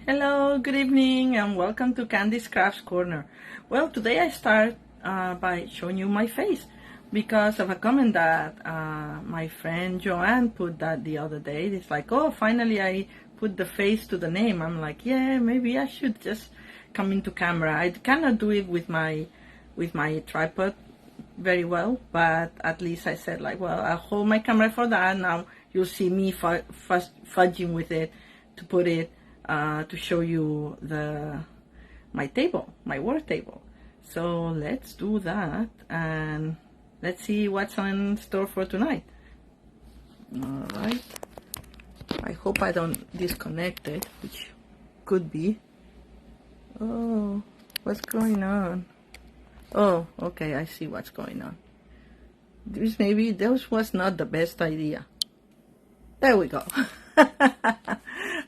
Hello, good evening, and welcome to Candy's Crafts Corner. Well, today I start by showing you my face because of a comment that my friend Joanne put that the other day. It's like, oh, finally I put the face to the name. I'm like, yeah, maybe I should just come into camera. I cannot do it with my tripod very well, but at least I said like, well, I'll hold my camera for that. Now you'll see me fudging with it to put it to show you my table, my work table. So let's do that and let's see what's in store for tonight. All right. I hope I don't disconnect it, which could be. Oh, what's going on? Oh, okay, I see what's going on. This was not the best idea. There we go.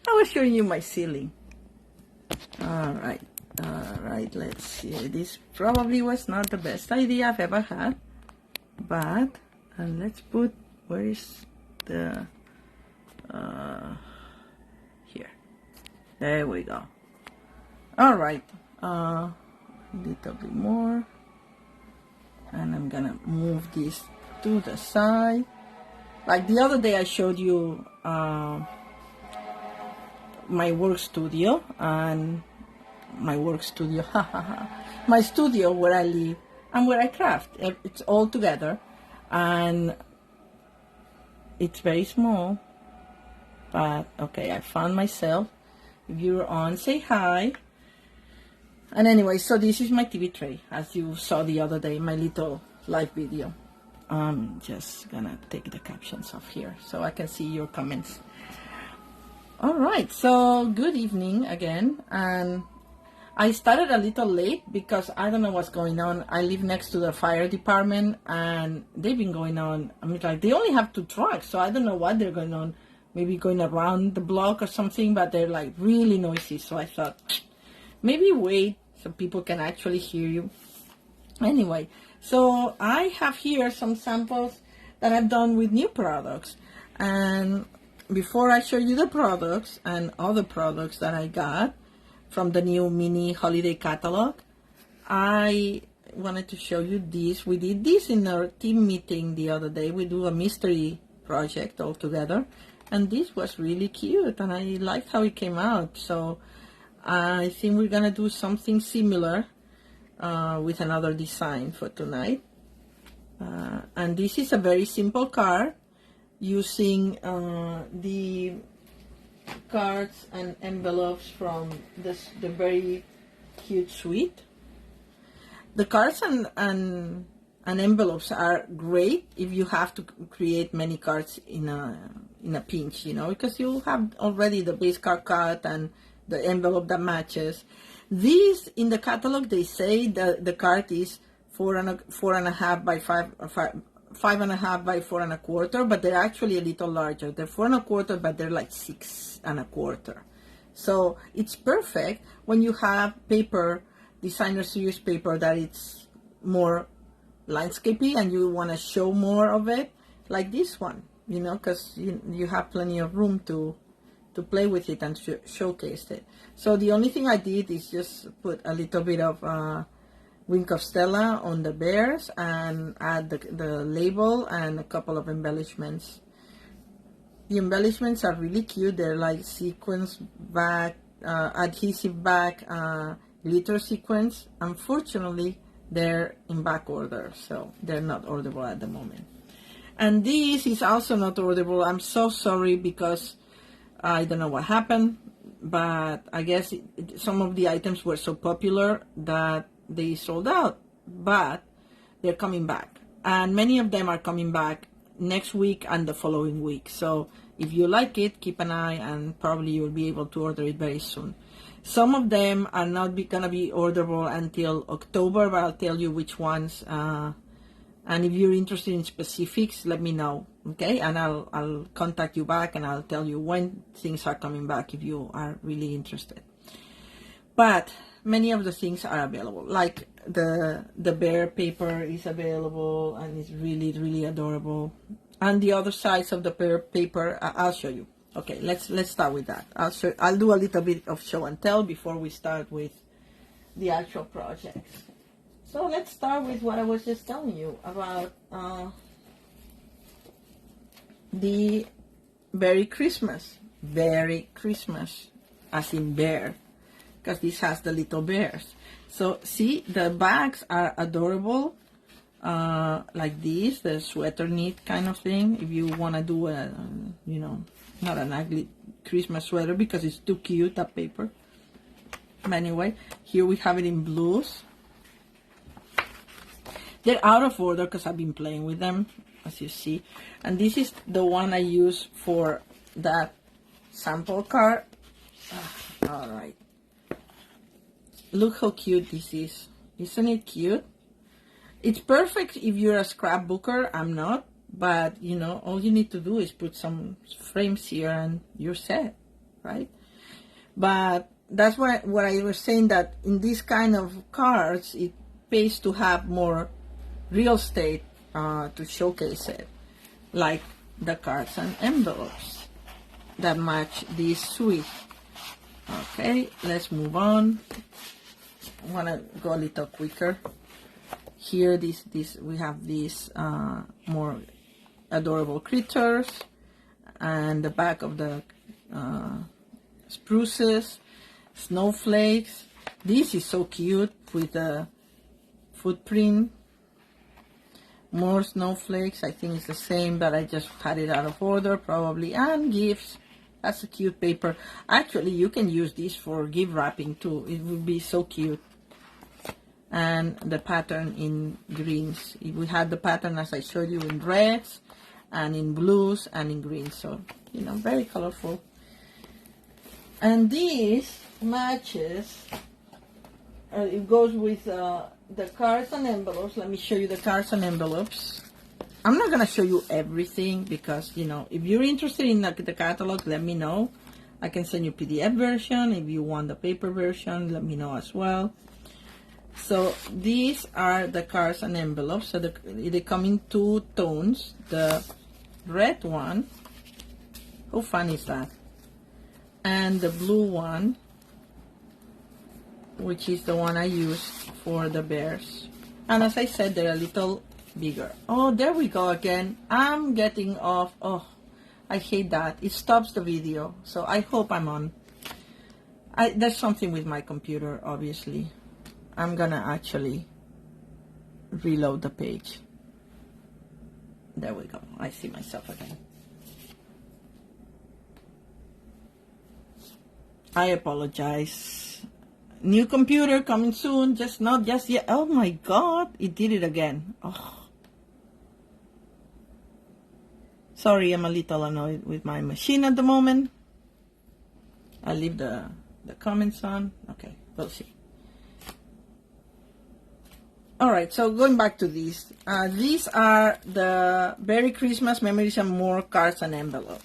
I was showing you my ceiling. Alright, let's see. This probably was not the best idea I've ever had. But, let's put, where is the, here. There we go. Alright, a little bit more. And I'm gonna move this to the side. Like the other day I showed you my work studio and my studio where I live and where I craft. It's all together and it's very small, but okay, I found myself. If you're on, say hi. And anyway, so this is my TV tray, as you saw the other day, my little live video. I'm just gonna take the captions off here so I can see your comments. All right, so good evening again, and I started a little late because I don't know what's going on. I live next to the fire department and they've been going on. I mean, like, they only have 2 trucks, so I don't know what they're going on, maybe going around the block or something, but they're like really noisy. So I thought maybe wait so people can actually hear you. Anyway, so I have here some samples that I've done with new products, and before I show you the products and other products that I got from the new mini holiday catalog, I wanted to show you this. We did this in our team meeting the other day. We do a mystery project all together, and this was really cute and I liked how it came out. So I think we're gonna do something similar with another design for tonight. And this is a very simple card using the cards and envelopes from the very cute suite. The cards and envelopes are great if you have to create many cards in a pinch, you know, because you have already the base card cut and the envelope that matches. These in the catalog, they say that the card is 4.5 by 5.5 by 4 1/4, but they're actually a little larger. They're 4 1/4, but they're like 6 1/4. So it's perfect when you have paper, designer series paper, that it's more landscapey and you want to show more of it, like this one, you know, because you have plenty of room to play with it and showcase it. So the only thing I did is just put a little bit of Wink of Stella on the bears and add the label and a couple of embellishments. The embellishments are really cute. They're like sequins back, adhesive back, glitter sequins. Unfortunately, they're in back order, so they're not orderable at the moment. And this is also not orderable. I'm so sorry because I don't know what happened, but I guess some of the items were so popular that they sold out, but they're coming back. And many of them are coming back next week and the following week. So if you like it, keep an eye and probably you'll be able to order it very soon. Some of them are not gonna be orderable until October, but I'll tell you which ones. And if you're interested in specifics, let me know, okay? And I'll contact you back and I'll tell you when things are coming back if you are really interested. But many of the things are available, like the bear paper is available and it's really, really adorable. And the other sides of the bear paper, I'll show you. Okay, let's start with that. I'll do a little bit of show and tell before we start with the actual projects. So let's start with what I was just telling you about the Berry Christmas. Berry Christmas, as in bear, because this has the little bears. So see, the bags are adorable, like this, the sweater knit kind of thing. If you want to do a, you know, not an ugly Christmas sweater because it's too cute, that paper. But anyway, here we have it in blues. They're out of order because I've been playing with them, as you see. And this is the one I use for that sample card. All right. Look how cute this is. Isn't it cute? It's perfect if you're a scrapbooker. I'm not. But, you know, all you need to do is put some frames here and you're set, right? But that's what I was saying, that in this kind of cards, it pays to have more real estate to showcase it. Like the cards and envelopes that match this suite. Okay, let's move on. I want to go a little quicker. Here, we have these more adorable critters, and the back of the spruces, snowflakes. This is so cute with the footprint. More snowflakes. I think it's the same, but I just had it out of order probably. And gifts. That's a cute paper. Actually, you can use this for gift wrapping too. It would be so cute. And the pattern in greens. We had the pattern, as I showed you, in reds and in blues and in greens. So, you know, very colorful. And this matches, it goes with the cards and envelopes. Let me show you the cards and envelopes. I'm not going to show you everything because, you know, if you're interested in the catalog, let me know. I can send you PDF version. If you want the paper version, let me know as well. So these are the cards and envelopes. So they come in two tones. The red one, how fun is that? And the blue one, which is the one I use for the bears. And as I said, they're a little bigger. Oh, there we go again. I'm getting off. Oh, I hate that. It stops the video. So I hope I'm on. There's something with my computer, obviously. I'm gonna actually reload the page. There we go. I see myself again. I apologize. New computer coming soon. Just not just yet. Oh my God, it did it again. Oh. Sorry, I'm a little annoyed with my machine at the moment. I'll leave the comments on. Okay, we'll see. Alright, so going back to these. These are the Berry Christmas Memories and More cards and envelope.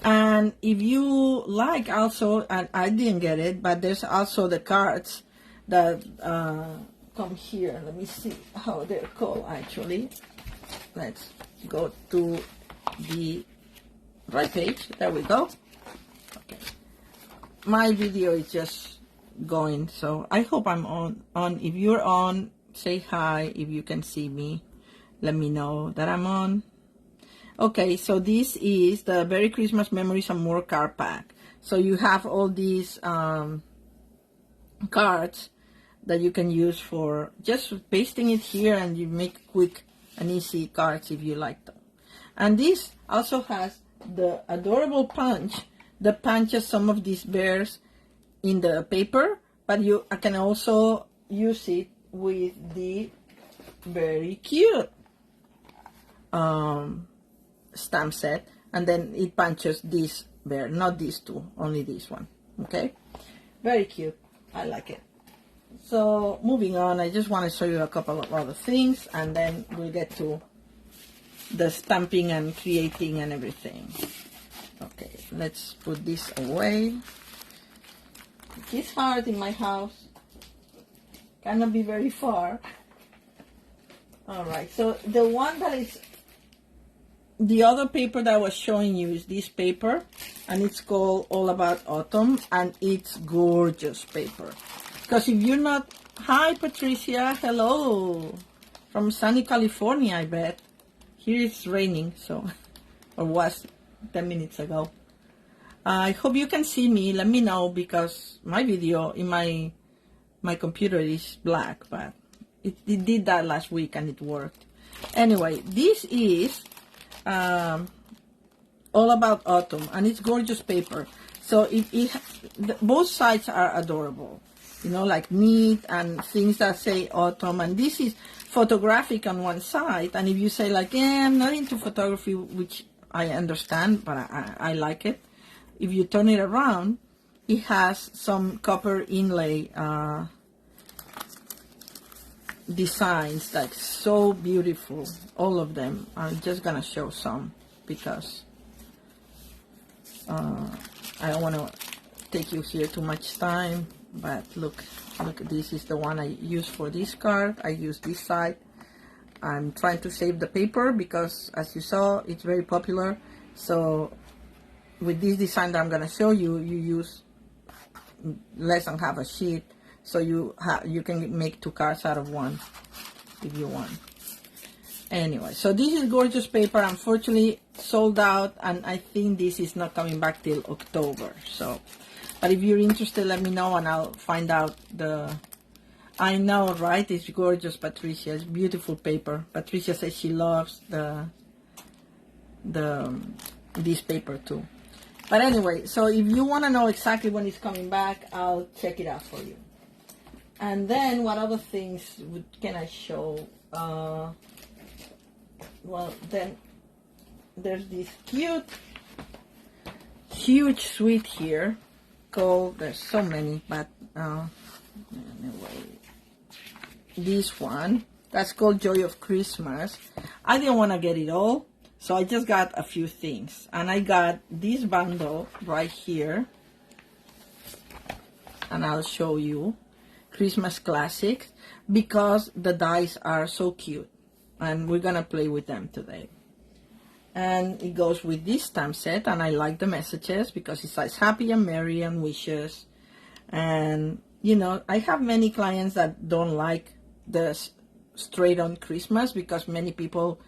And if you like also, and I didn't get it, but there's also the cards that come here. Let me see how they're called actually. Let's go to the right page. There we go. Okay. My video is just going, so I hope I'm on. If you're on, say hi. If you can see me, let me know that I'm on. Okay, so this is the Berry Christmas Memories and More card pack. So you have all these cards that you can use for just pasting it here, and you make quick and easy cards if you like them. And this also has the adorable punch that punches some of these bears in the paper, but I can also use it with the very cute stamp set, and then it punches this bear, not these two, only this one. Okay, very cute. I like it. So moving on, I just want to show you a couple of other things, and then we'll get to the stamping and creating and everything. Okay, let's put this away. It's hard in my house. Cannot be very far. Alright, so the one that is the other paper that I was showing you is this paper, and it's called All About Autumn, and it's gorgeous paper. Because if you're not, hi Patricia, hello, from sunny California, I bet. Here it's raining, so, or was 10 minutes ago. I hope you can see me. Let me know, because my video in my computer is black, but it did that last week and it worked. Anyway, this is All About Autumn, and it's gorgeous paper. So both sides are adorable, you know, like neat and things that say autumn. And this is photographic on one side, and if you say like, yeah, I'm not into photography, which I understand, but I like it. If you turn it around, it has some copper inlay designs, like so beautiful, all of them. I'm just gonna show some because I don't want to take you here too much time, but look, this is the one I use for this card. I use this side. I'm trying to save the paper because, as you saw, it's very popular. So with this design that I'm gonna show you, you use less than half a sheet, so you can make 2 cards out of one if you want. Anyway, so this is gorgeous paper. Unfortunately sold out, and I think this is not coming back till October. So, but if you're interested, let me know and I'll find out the. I know, right? It's gorgeous, Patricia. It's beautiful paper. Patricia says she loves this paper too. But anyway, so if you want to know exactly when it's coming back, I'll check it out for you. And then what other things can I show? Well, then there's this huge suite here called, there's so many, but anyway, this one, that's called Joy of Christmas. I didn't want to get it all, so I just got a few things. And I got this bundle right here, and I'll show you. Christmas Classics, because the dice are so cute, and we're gonna play with them today. And it goes with this stamp set, and I like the messages because it says happy and merry and wishes. And you know, I have many clients that don't like the straight on Christmas because many people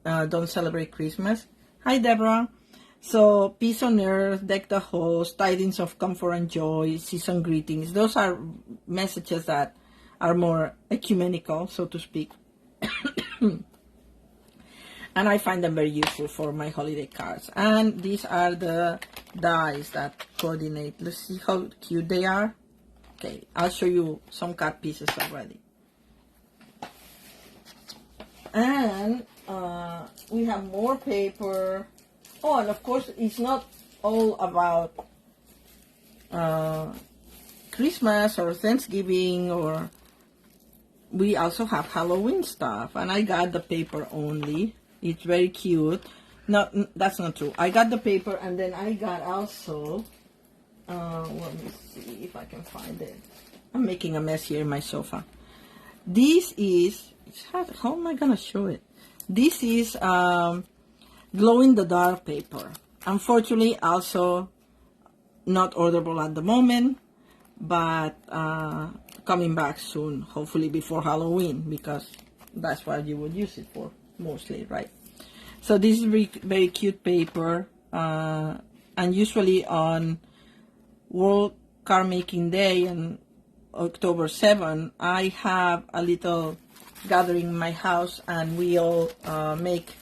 don't celebrate Christmas. Hi Deborah. So, peace on earth, deck the halls, tidings of comfort and joy, season greetings. Those are messages that are more ecumenical, so to speak. And I find them very useful for my holiday cards. And these are the dies that coordinate. Let's see how cute they are. Okay, I'll show you some card pieces already. And we have more paper. Oh, and of course, it's not all about Christmas or Thanksgiving, or we also have Halloween stuff. And I got the paper only. It's very cute. No, that's not true. I got the paper, and then I got also, let me see if I can find it. I'm making a mess here in my sofa. This is, how am I going to show it? This is glow-in-the-dark paper. Unfortunately, also not orderable at the moment, but coming back soon, hopefully before Halloween, because that's what you would use it for, mostly, right? So this is very cute paper, and usually on World Card Making Day and October 7, I have a little gathering in my house, and we all make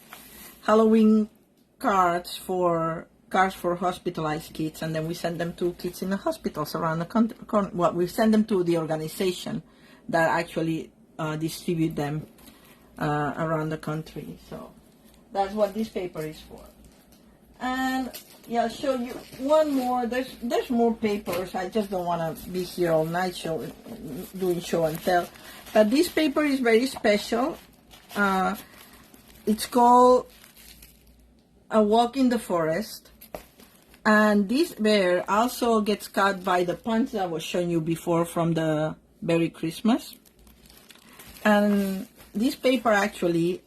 Halloween cards for hospitalized kids, and then we send them to kids in the hospitals around the country. Well, we send them to the organization that actually distribute them around the country. So that's what this paper is for. And yeah, I'll show you one more. There's more papers. I just don't want to be here all night doing show and tell. But this paper is very special. It's called A Walk in the Forest. And this bear also gets cut by the punch that I was showing you before from the Merry Christmas. And this paper actually,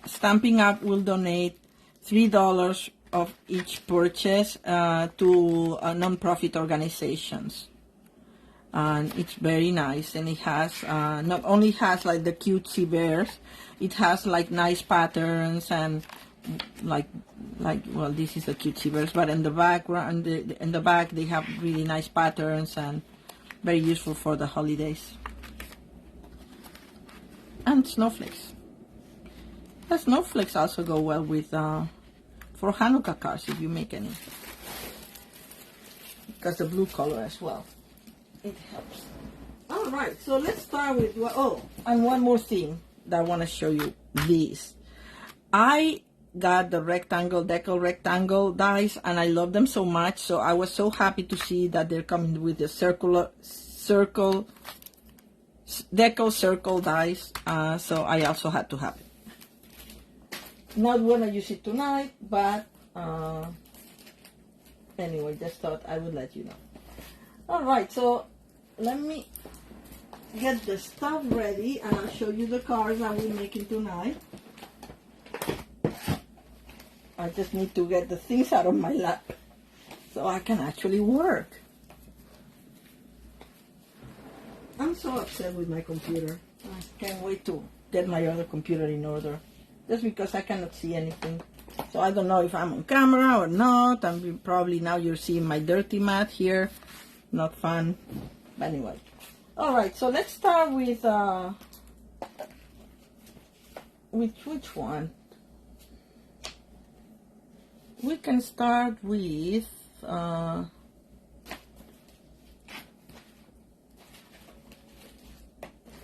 Stampin' Up! Will donate $3 of each purchase to non-profit organizations. And it's very nice, and it has not only has like the cutesy bears, it has like nice patterns and like well, this is the cutesy bears, but in the background, in the back they have really nice patterns and very useful for the holidays. And snowflakes. The snowflakes also go well with for Hanukkah cards if you make any, because the blue color as well, it helps. All right, so let's start with and one more thing that I want to show you. This, I got the decal rectangle dies, and I love them so much. So I was so happy to see that they're coming with the decal circle dies. So I also had to have it. Not gonna use it tonight, but anyway, just thought I would let you know. All right, so let me get the stuff ready, and I'll show you the cards that we're making tonight. I just need to get the things out of my lap so I can actually work. I'm so upset with my computer. I can't wait to get my other computer in order. Just because I cannot see anything. So I don't know if I'm on camera or not. And probably now you're seeing my dirty mat here. Not fun. But anyway. Alright, so let's start with which one? We can start with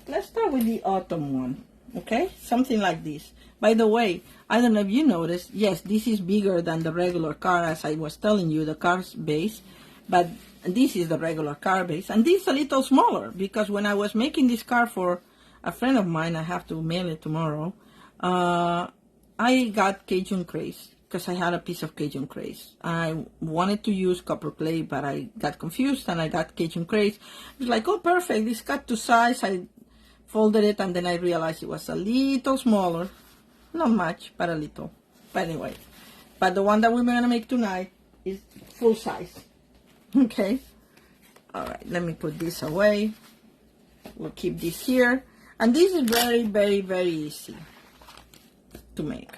let's start with the autumn one. Okay, something like this. By the way, I don't know if you noticed, yes, this is bigger than the regular card, as I was telling you, the card's base, but this is the regular card base, and this is a little smaller, because when I was making this card for a friend of mine, I have to mail it tomorrow, I got Cajun Craze, because I had a piece of Cajun Craze. I wanted to use copper clay, but I got confused, and I got Cajun Craze. It was like, oh, perfect, this cut to size. I folded it, and then I realized it was a little smaller. Not much, but a little. But anyway, but the one that we're going to make tonight is full size. Okay? Alright, let me put this away. We'll keep this here. And this is very, very, very easy to make.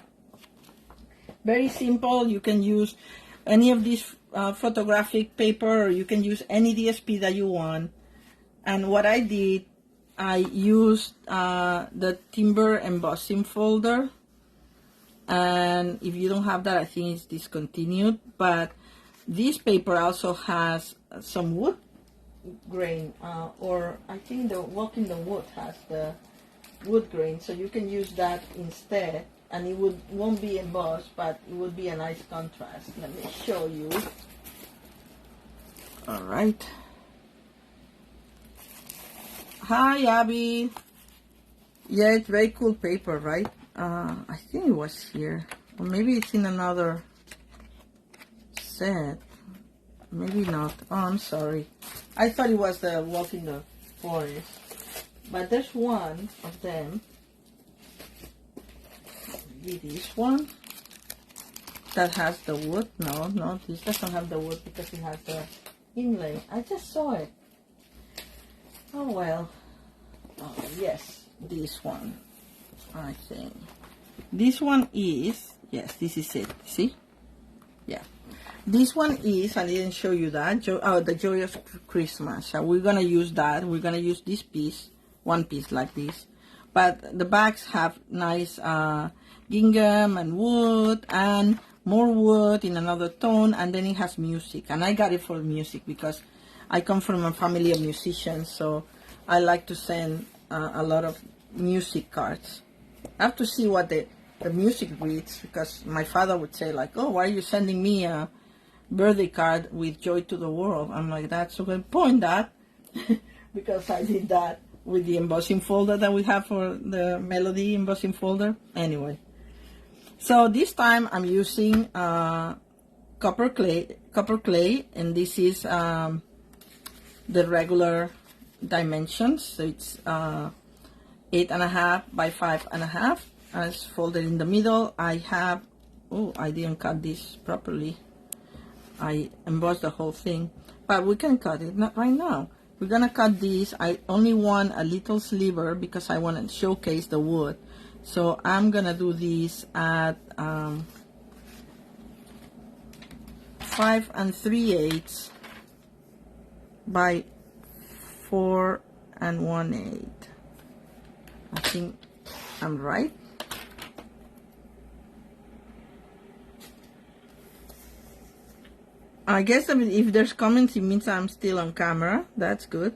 Very simple. You can use any of this photographic paper, or you can use any DSP that you want. And what I did, I used the Timber embossing folder, and if you don't have that, I think it's discontinued, but this paper also has some wood grain, or I think the Walk in the Wood has the wood grain, so you can use that instead, and it won't be embossed, but it would be a nice contrast. Let me show you. All right. Hi, Abby. Yeah, it's very cool paper, right? I think it was here. Or maybe it's in another set. Maybe not. Oh, I'm sorry. I thought it was the Walk in the Forest. But there's one of them. Maybe this one. That has the wood. No, this doesn't have the wood because it has the inlay. I just saw it. Oh well. Oh yes, this one, I think. This one is, yes, this is it. See? Yeah. This one is, I didn't show you that, the Joyous Christmas. So we're going to use that. We're going to use this piece, one piece like this. But the backs have nice gingham and wood and more wood in another tone. And then it has music. And I got it for music because I come from a family of musicians. So I like to send a lot of music cards. I have to see what the music reads, because my father would say like, oh, why are you sending me a birthday card with Joy to the World? I'm like, that's a good point, Dad. Because I did that with the embossing folder that we have for the Melody embossing folder. Anyway, so this time I'm using copper clay, and this is the regular dimensions. So it's 8.5 by 5.5. As folded in the middle. I have Oh, I didn't cut this properly. I embossed the whole thing, but we can cut it not right now. We're gonna cut this. I only want a little sliver because I want to showcase the wood. So I'm gonna do this at 5 3/8 by 4 1/8. I think I'm right. I guess if there's comments, it means I'm still on camera. That's good.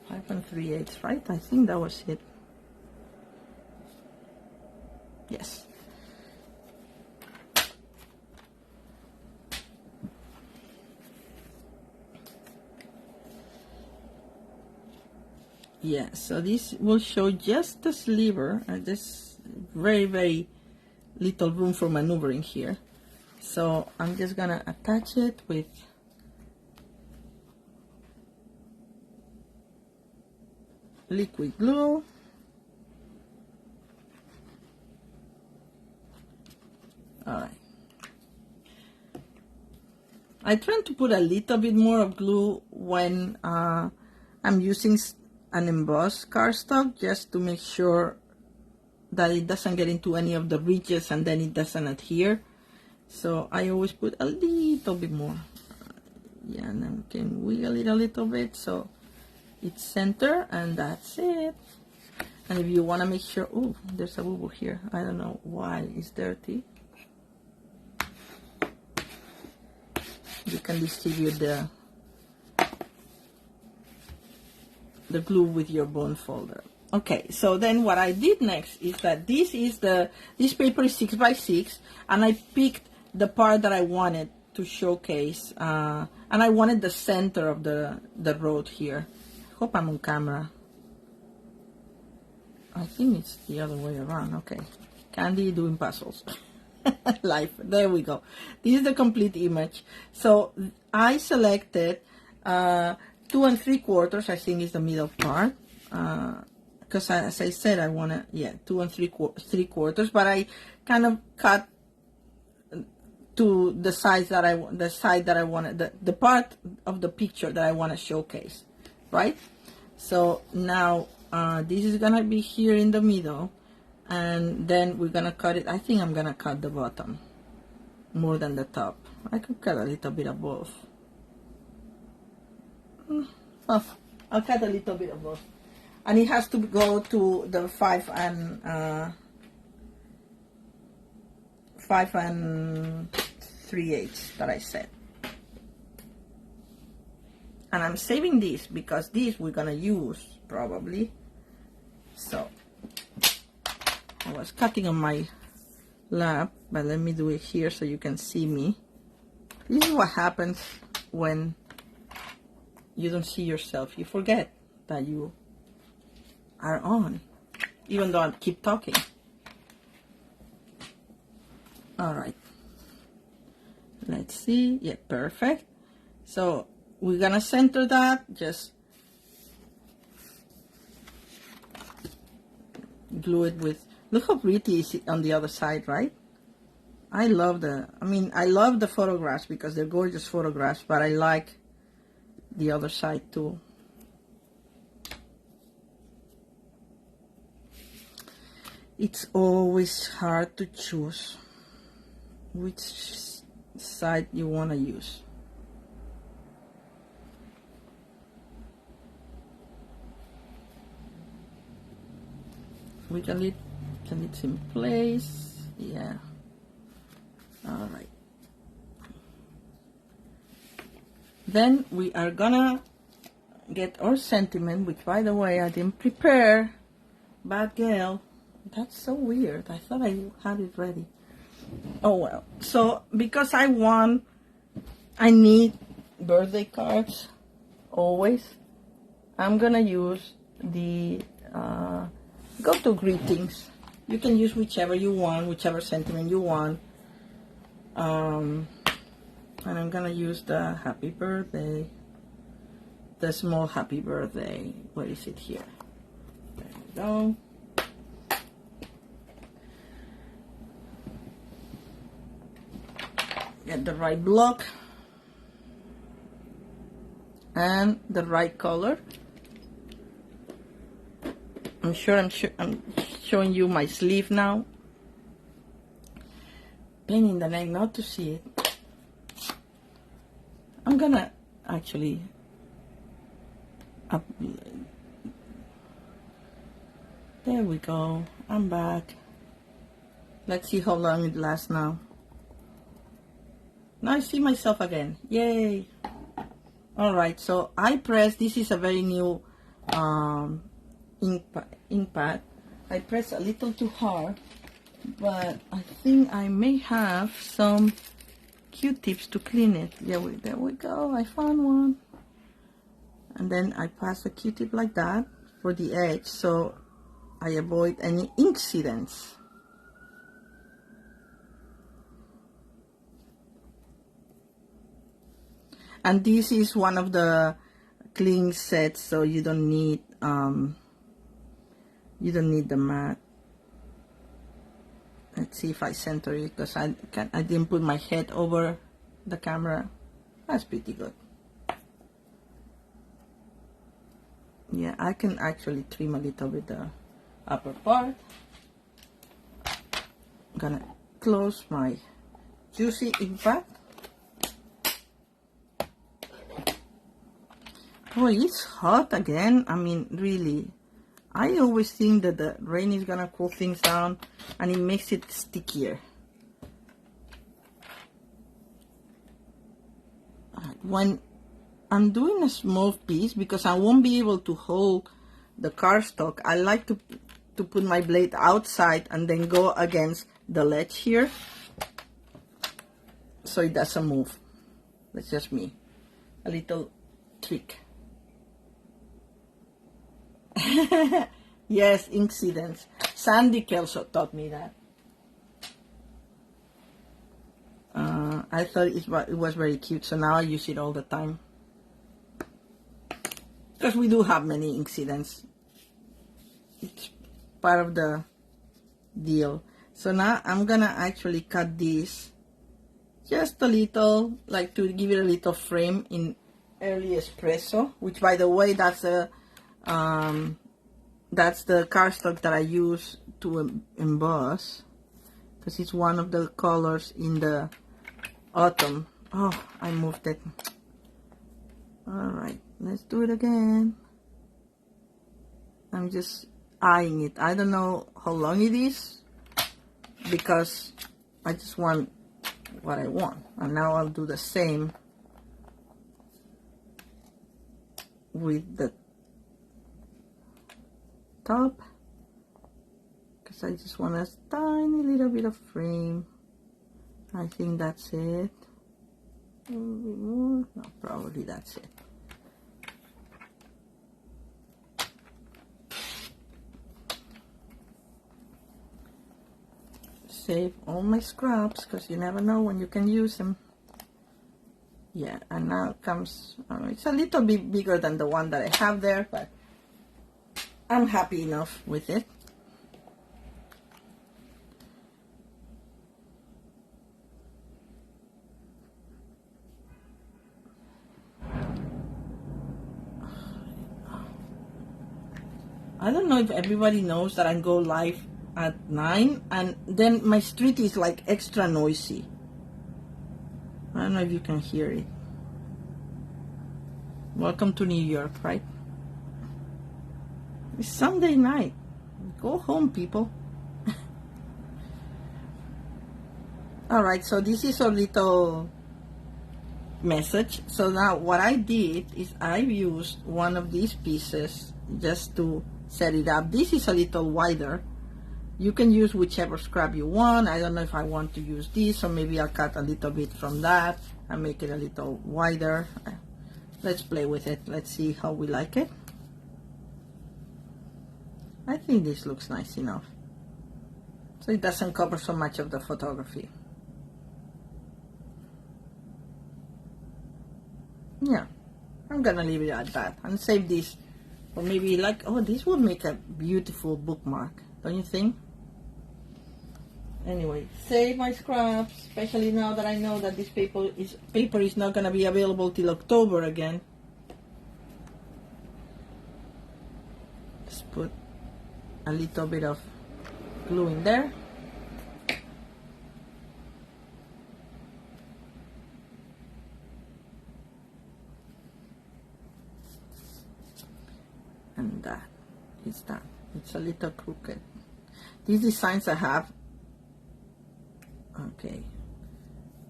Five 3/8, right? I think that was it. Yes. Yeah, so this will show just the sliver, and this very, very little room for maneuvering here. So I'm just gonna attach it with liquid glue. All right. I try to put a little bit more of glue when I'm using an embossed cardstock, just to make sure that it doesn't get into any of the ridges and then it doesn't adhere. So I always put a little bit more. Yeah, and then we can wiggle it a little bit so it's center, and that's it. And if you want to make sure, oh, there's a bubble here. I don't know why it's dirty. You can distribute the glue with your bone folder. Okay, so then what I did next is that this paper is 6 by 6, and I picked the part that I wanted to showcase, and I wanted the center of the road here. I hope I'm on camera. I think it's the other way around. Okay, Candy doing puzzles. Life. There we go. This is the complete image. So I selected 2 3/4. I think is the middle part, because as I said, I want to, yeah, 2 3/4. But I kind of cut to the size that I wanted, the part of the picture that I want to showcase, right? So now this is gonna be here in the middle, and then we're gonna cut it. I think I'm gonna cut the bottom more than the top. I could cut a little bit of both. Oh, I'll cut a little bit of both, and it has to go to the 5 3/8 that I said. And I'm saving this because this we're gonna use probably. So I was cutting on my lap, but let me do it here so you can see me. This is what happens when you don't see yourself. You forget that you are on, even though I keep talking. All right. Let's see. Yeah, perfect. So we're gonna center that. Just glue it with. Look how pretty is it on the other side, right? I love the photographs because they're gorgeous photographs, but I like the other side too. It's always hard to choose which side you want to use. We can leave it in place. Yeah. All right. Then we are gonna get our sentiment, which by the way I didn't prepare. Bad girl. That's so weird. I thought I had it ready. Oh well. So because I need birthday cards always, I'm gonna use the go to greetings. You can use whichever you want, whichever sentiment you want. And I'm gonna use the happy birthday, the small happy birthday. Where is it here? There we go. Get the right block and the right color. I'm showing you my sleeve now. Pain in the neck not to see it. I'm gonna actually there we go. I'm back. Let's see how long it lasts now. Now I see myself again. Yay! Alright, so I press, this is a very new ink pad. I press a little too hard, but I think I may have some Q-tips to clean it. Yeah, there we go. I found one. And then I pass a Q-tip like that for the edge, so I avoid any incidents. And this is one of the clean sets, so you don't need the mat. Let's see if I center it, because I didn't put my head over the camera. That's pretty good. Yeah, I can actually trim a little bit the upper part. I'm gonna close my juicy ink pad. Oh, it's hot again. I mean, really. I always think that the rain is gonna cool things down and it makes it stickier. When I'm doing a small piece, because I won't be able to hold the cardstock, I like to put my blade outside and then go against the ledge here, so it doesn't move. That's just me. A little trick. Yes, incidents. Sandy Kelso taught me that. I thought it was very cute, so now I use it all the time. Because we do have many incidents. It's part of the deal. So now I'm gonna actually cut this just a little, like to give it a little frame in Early Espresso, which, by the way, that's the cardstock that I use to emboss, because it's one of the colors in the autumn. Oh, I moved it. Alright, let's do it again. I'm just eyeing it. I don't know how long it is, because I just want what I want. And now I'll do the same with the top, because I just want a tiny little bit of frame. I think that's it. A little bit more. No, probably that's it. Save all my scraps, because you never know when you can use them. Yeah, and now it comes, it's a little bit bigger than the one that I have there, but I'm happy enough with it. I don't know if everybody knows that I go live at 9, and then my street is like extra noisy. I don't know if you can hear it. Welcome to New York, right? It's Sunday night. Go home, people. Alright, so this is a little message. So now what I did is I used one of these pieces just to set it up. This is a little wider. You can use whichever scrap you want. I don't know if I want to use this, so maybe I'll cut a little bit from that and make it a little wider. Let's play with it. Let's see how we like it. I think this looks nice enough, so it doesn't cover so much of the photography. Yeah, I'm gonna leave it at that and save this Or maybe like, oh, this would make a beautiful bookmark, don't you think? Anyway, save my scraps, especially now that I know that this paper is not going to be available till October again. Just put a little bit of glue in there. And that is that. It's a little crooked. These designs I have, okay,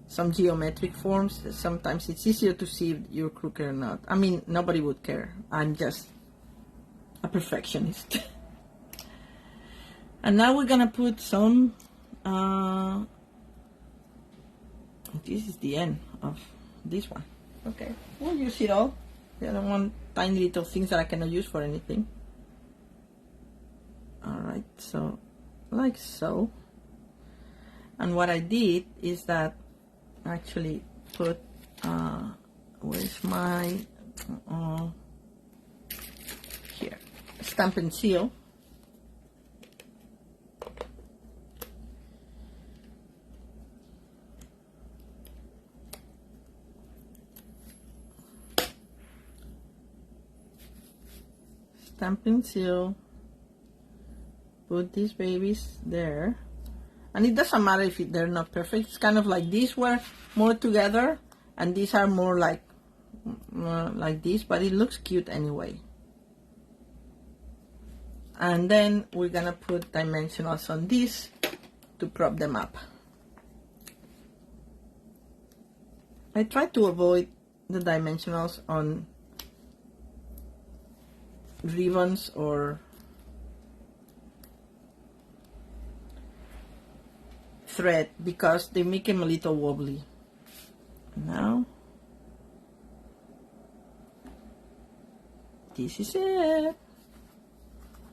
some geometric forms. Sometimes it's easier to see if you're crooked or not. I mean, nobody would care. I'm just a perfectionist. And now we're gonna put some, this is the end of this one. Okay, we'll use it all. I don't want tiny little things that I cannot use for anything. Alright, so like so. And what I did is that I actually put, where's my, here, stamp and seal. Stamp and seal. Put these babies there. And it doesn't matter if they're not perfect. It's kind of like these were more together, and these are more like this, but it looks cute anyway. And then we're gonna put dimensionals on these to prop them up. I try to avoid the dimensionals on ribbons or thread because they make them a little wobbly. Now this is it.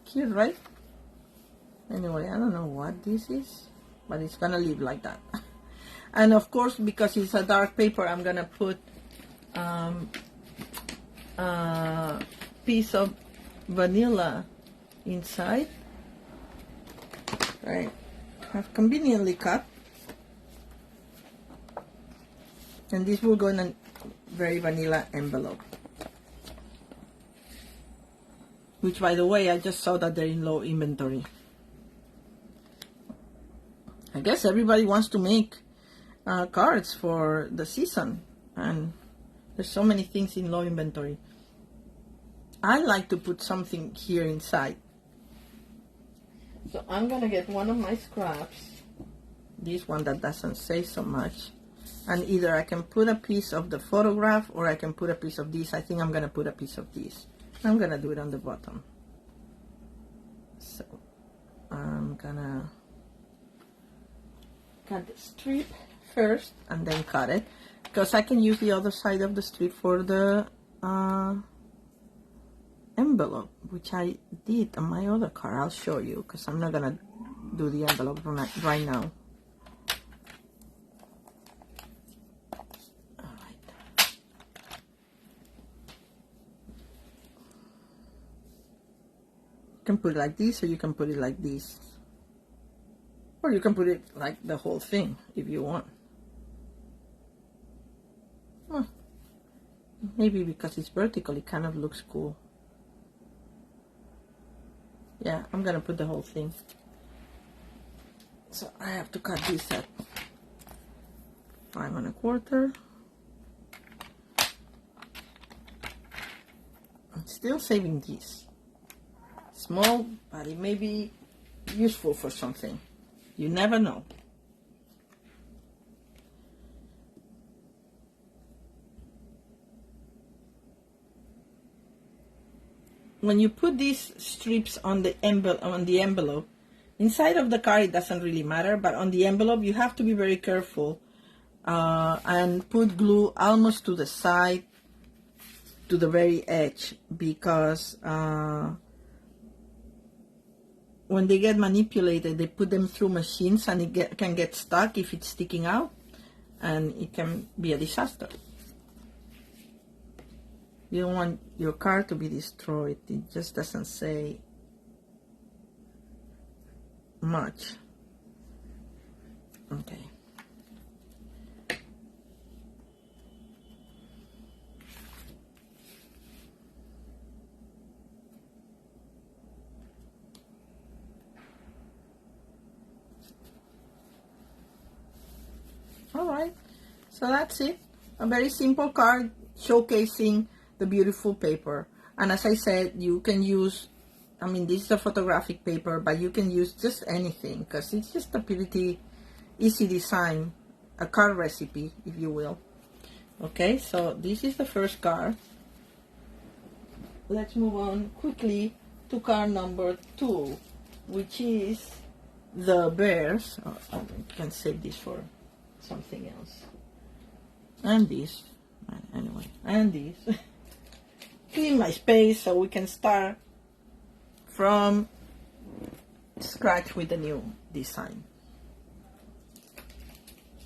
Cute, right? Anyway, I don't know what this is, but it's gonna leave like that. And of course, because it's a dark paper, I'm gonna put a piece of vanilla inside. Right, I've conveniently cut, and this will go in a very vanilla envelope, which, by the way, I just saw that they're in low inventory. I guess everybody wants to make cards for the season, and there's so many things in low inventory. I like to put something here inside. So I'm gonna get one of my scraps, this one that doesn't say so much, and either I can put a piece of the photograph or I can put a piece of this. I think I'm gonna put a piece of this. I'm gonna do it on the bottom. So I'm gonna cut the strip first and then cut it, because I can use the other side of the strip for the envelope, which I did on my other card. I'll show you, because I'm not gonna do the envelope right now. Alright. You can put it like this, or you can put it like this, or you can put it like the whole thing if you want. Well, maybe because it's vertical, it kind of looks cool. Yeah, I'm gonna put the whole thing. So I have to cut this at 5 1/4. I'm still saving this. Small, but it may be useful for something. You never know. When you put these strips on the envelope, inside of the card it doesn't really matter, but on the envelope you have to be very careful and put glue almost to the side, to the very edge, because when they get manipulated, they put them through machines and it can get stuck if it's sticking out, and it can be a disaster. You don't want your card to be destroyed. It just doesn't say much. Okay. Alright, so that's it. A very simple card showcasing the beautiful paper. And as I said, you can use, I mean, this is a photographic paper, but you can use just anything because it's just a pretty easy design, a card recipe, if you will. Okay, so this is the first card. Let's move on quickly to card number 2, which is the bears. Oh, I can save this for something else. And this, anyway, and this. Clean my space so we can start from scratch with the new design.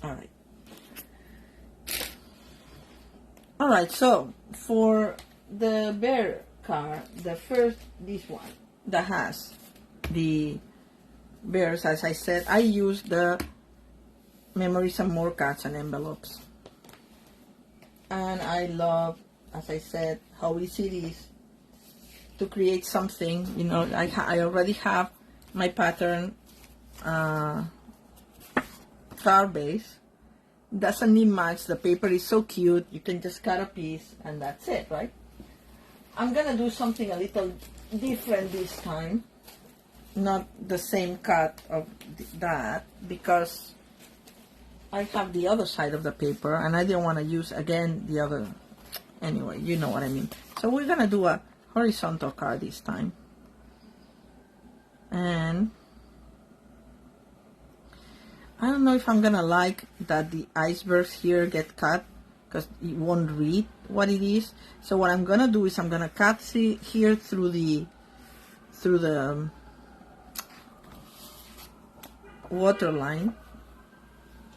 Alright. Alright, so for the bear card, the first, this one that has the bears, as I said, I use the Memories and More cards and envelopes. And I love, as I said, how easy it is to create something. You know, I already have my pattern card base. Doesn't need much. The paper is so cute. You can just cut a piece and that's it, right? I'm gonna do something a little different this time. Not the same cut of that, because I have the other side of the paper and I didn't want to use again the other. Anyway, you know what I mean. So we're gonna do a horizontal card this time. And I don't know if I'm gonna like that the icebergs here get cut, because it won't read what it is. So what I'm gonna do is I'm gonna cut here through the water line,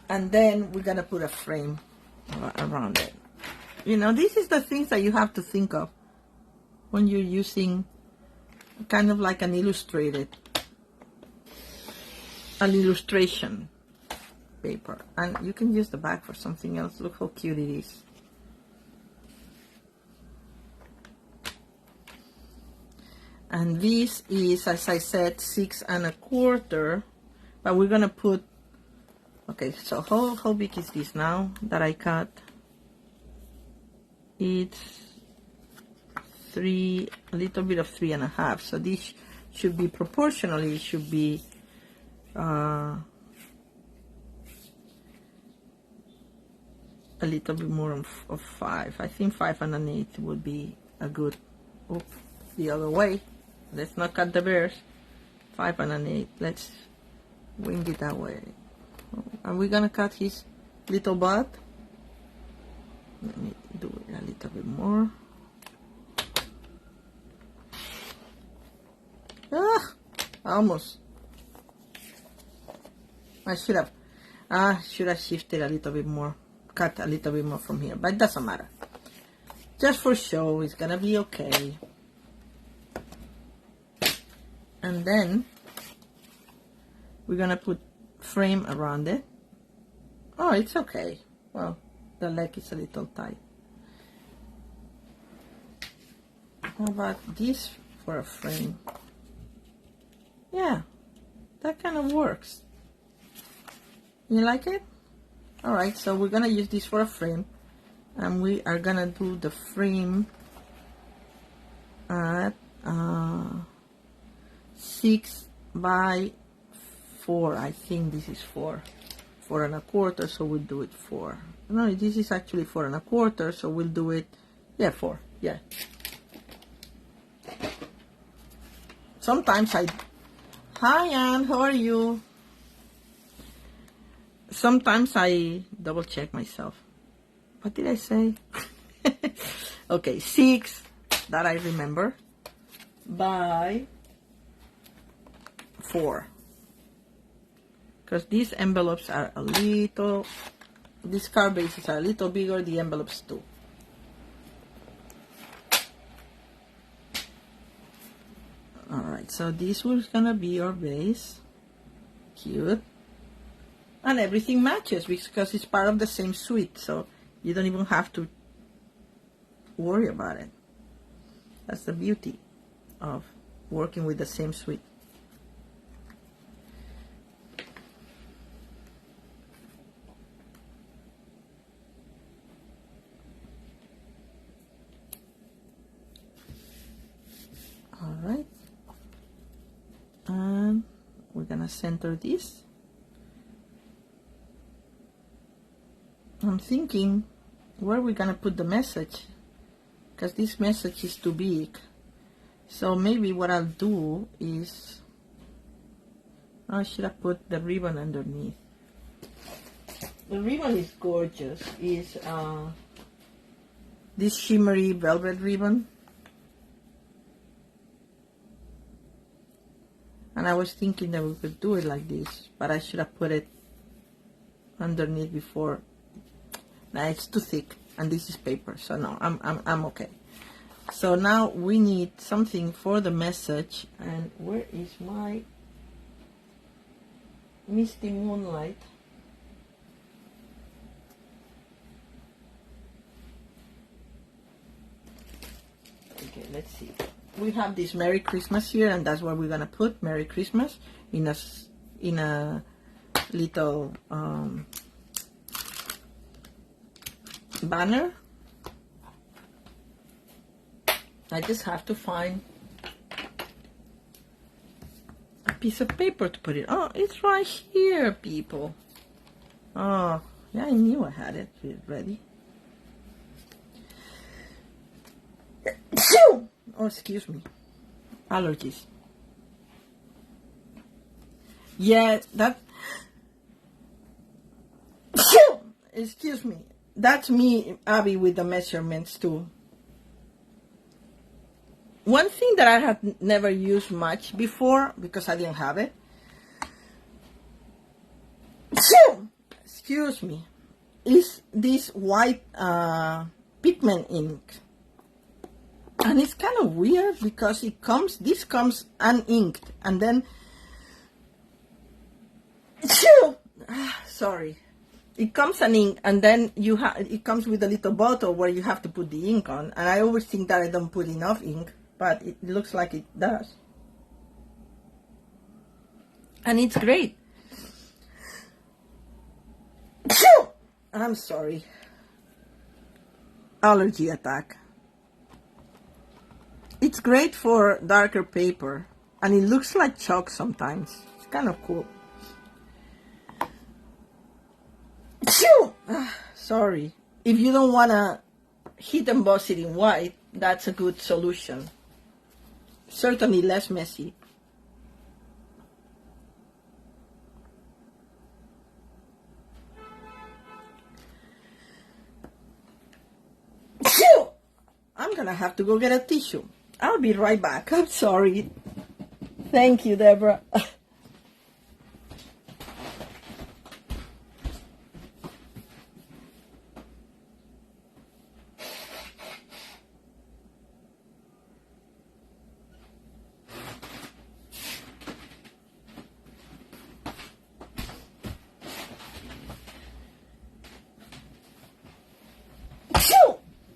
and then we're gonna put a frame around it. You know, this is the things that you have to think of when you're using kind of like an illustration paper. And you can use the back for something else. Look how cute it is. And this is, as I said, 6 1/4, but we're gonna put, okay, so how big is this now that I cut? It's a little bit of 3 1/2, so this should be proportionally, it should be a little bit more of 5. I think 5 1/8 would be a good, the other way. Let's not cut the bears. 5 1/8. Let's wing it that way. Are we gonna cut his little butt? Let me do it a little bit more. Almost. I should have shifted a little bit more, cut a little bit more from here, but it doesn't matter. Just for show, it's gonna be okay. And then we're gonna put frame around it. Oh, it's okay. Well, the leg is a little tight. How about this for a frame? Yeah, that kind of works. You like it? Alright, so we're gonna use this for a frame, and we are gonna do the frame at 6 by 4. I think this is 4 1/4, so we'll do it 4. No, this is actually 4 1/4, so we'll do it, yeah, 4, yeah. Sometimes hi Anne, how are you? Sometimes I double check myself. What did I say? Okay, 6, that I remember, by 4. Because these envelopes are a little, these card bases are a little bigger, the envelopes too. right, so this was gonna be our base. Cute. And everything matches because it's part of the same suite, so you don't even have to worry about it. That's the beauty of working with the same suite. All right, and we're gonna center this. I'm thinking where we're gonna put the message, because this message is too big. So maybe what I'll do is, I should have put the ribbon underneath. The ribbon is gorgeous. It's this shimmery velvet ribbon. And I was thinking that we could do it like this, but I should have put it underneath before. Nah, it's too thick, and this is paper, so no, I'm okay. So now we need something for the message, and where is my Misty Moonlight? Okay, let's see. We have this Merry Christmas here, and that's what we're gonna put, Merry Christmas, in a little banner. I just have to find a piece of paper to put it. Oh, it's right here, people. Oh, yeah, I knew I had it ready. Oh, excuse me. Allergies. Yeah, that... Excuse me. That's me, Abby, with the measurements, too. One thing that I had never used much before, because I didn't have it. Excuse me. Is this white pigment ink. And it's kind of weird because this comes uninked, and then, sorry, it comes uninked, and then it comes with a little bottle where you have to put the ink on, and I always think that I don't put enough ink, but it looks like it does, and it's great. I'm sorry, allergy attack. It's great for darker paper, and it looks like chalk sometimes. It's kind of cool. Sorry. If you don't want to heat emboss it in white, that's a good solution. Certainly less messy. I'm gonna have to go get a tissue. I'll be right back. I'm sorry. Thank you, Deborah.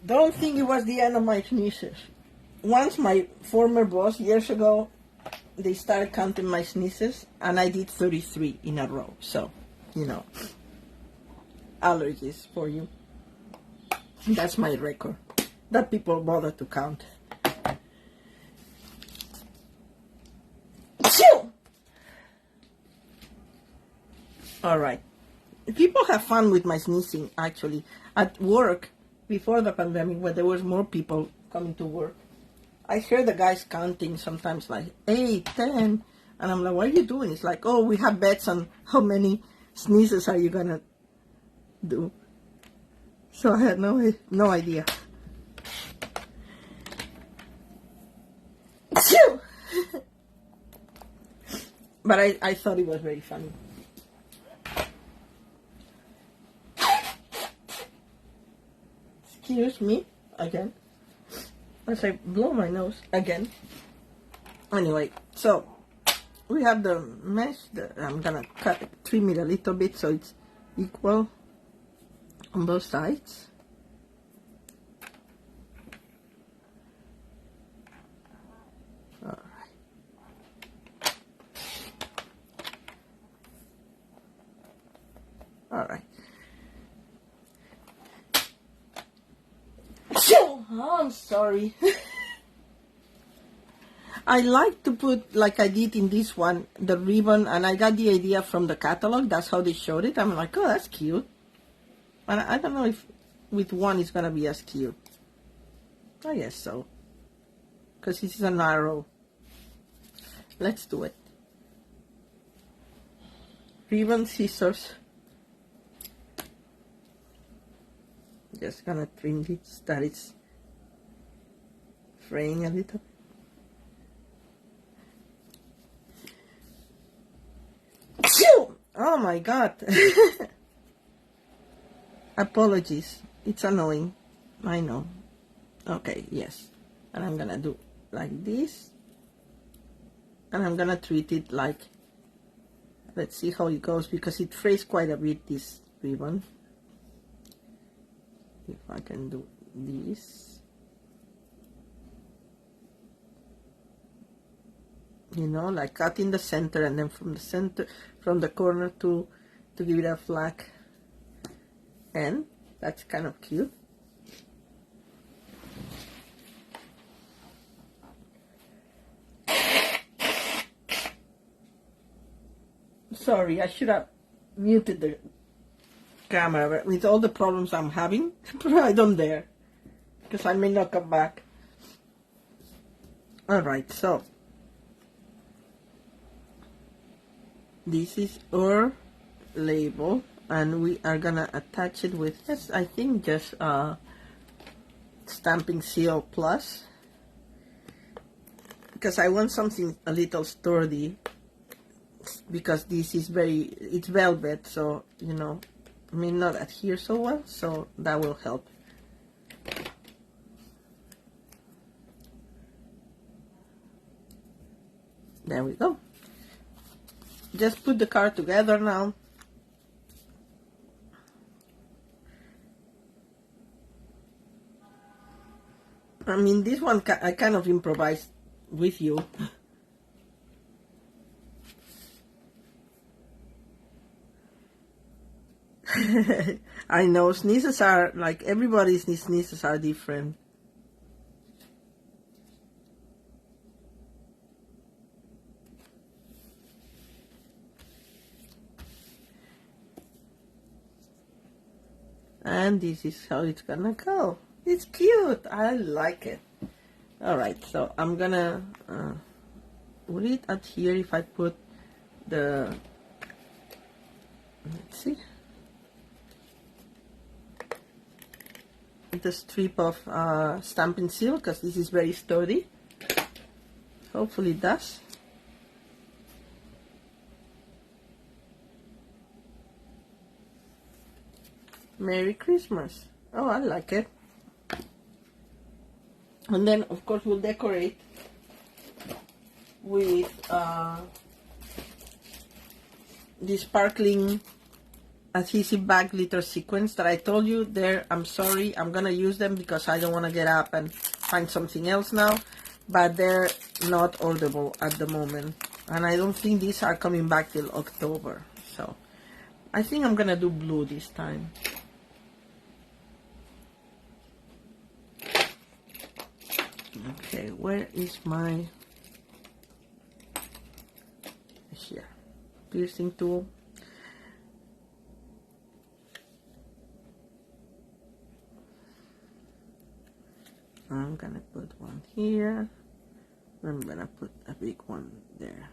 Don't think it was the end of my sneezes. Once my former boss, years ago, they started counting my sneezes, and I did 33 in a row. So, you know, allergies for you. That's my record. That people bother to count. All right. People have fun with my sneezing, actually. At work, before the pandemic, when there was more people coming to work, I hear the guys counting sometimes like 8, 10, and I'm like, what are you doing? It's like, oh, we have bets on how many sneezes are you gonna do. So I had no idea. But I thought it was very funny. Excuse me, again, as I blow my nose again. Anyway, so we have the mesh. I'm gonna trim it a little bit so it's equal on both sides. All right. Oh, I'm sorry. I like to put, like I did in this one, the ribbon, and I got the idea from the catalog. That's how they showed it. I'm like, oh, that's cute. And I don't know if with one it's going to be as cute. I guess so. Because this is an arrow. Let's do it. Ribbon, scissors. Just gonna trim this, that it's fraying a little. Oh my god. Apologies. It's annoying. I know. Okay, yes. And I'm gonna do like this. And I'm gonna treat it like, let's see how it goes, because it frays quite a bit, this ribbon. If I can do this, you know, like cut in the center, and then from the center, from the corner to give it a flat end. That's kind of cute. Sorry, I should have muted the camera, but with all the problems I'm having, I don't dare, because I may not come back. Alright, so this is our label, and we are gonna attach it with, yes, I think just Stampin' Seal Plus, because I want something a little sturdy, because this is it's velvet, so, you know, may not adhere so well, so that will help. There we go. Just put the card together now. I mean, this one I kind of improvised with you. I know, sneezes are, like, everybody's sneezes are different. And this is how it's gonna go. It's cute. I like it. Alright, so I'm gonna will it adhere if I put the, let's see, the strip of Stampin' Seal, because this is very sturdy. Hopefully it does. Merry Christmas. Oh, I like it. And then, of course, we'll decorate with the sparkling adhesive back glitter sequins that I told you there. I'm sorry, I'm gonna use them because I don't want to get up and find something else now, but they're not orderable at the moment, and I don't think these are coming back till October, so I think I'm gonna do blue this time. Okay, where is my, here, piercing tool. I'm gonna put one here. I'm gonna put a big one there.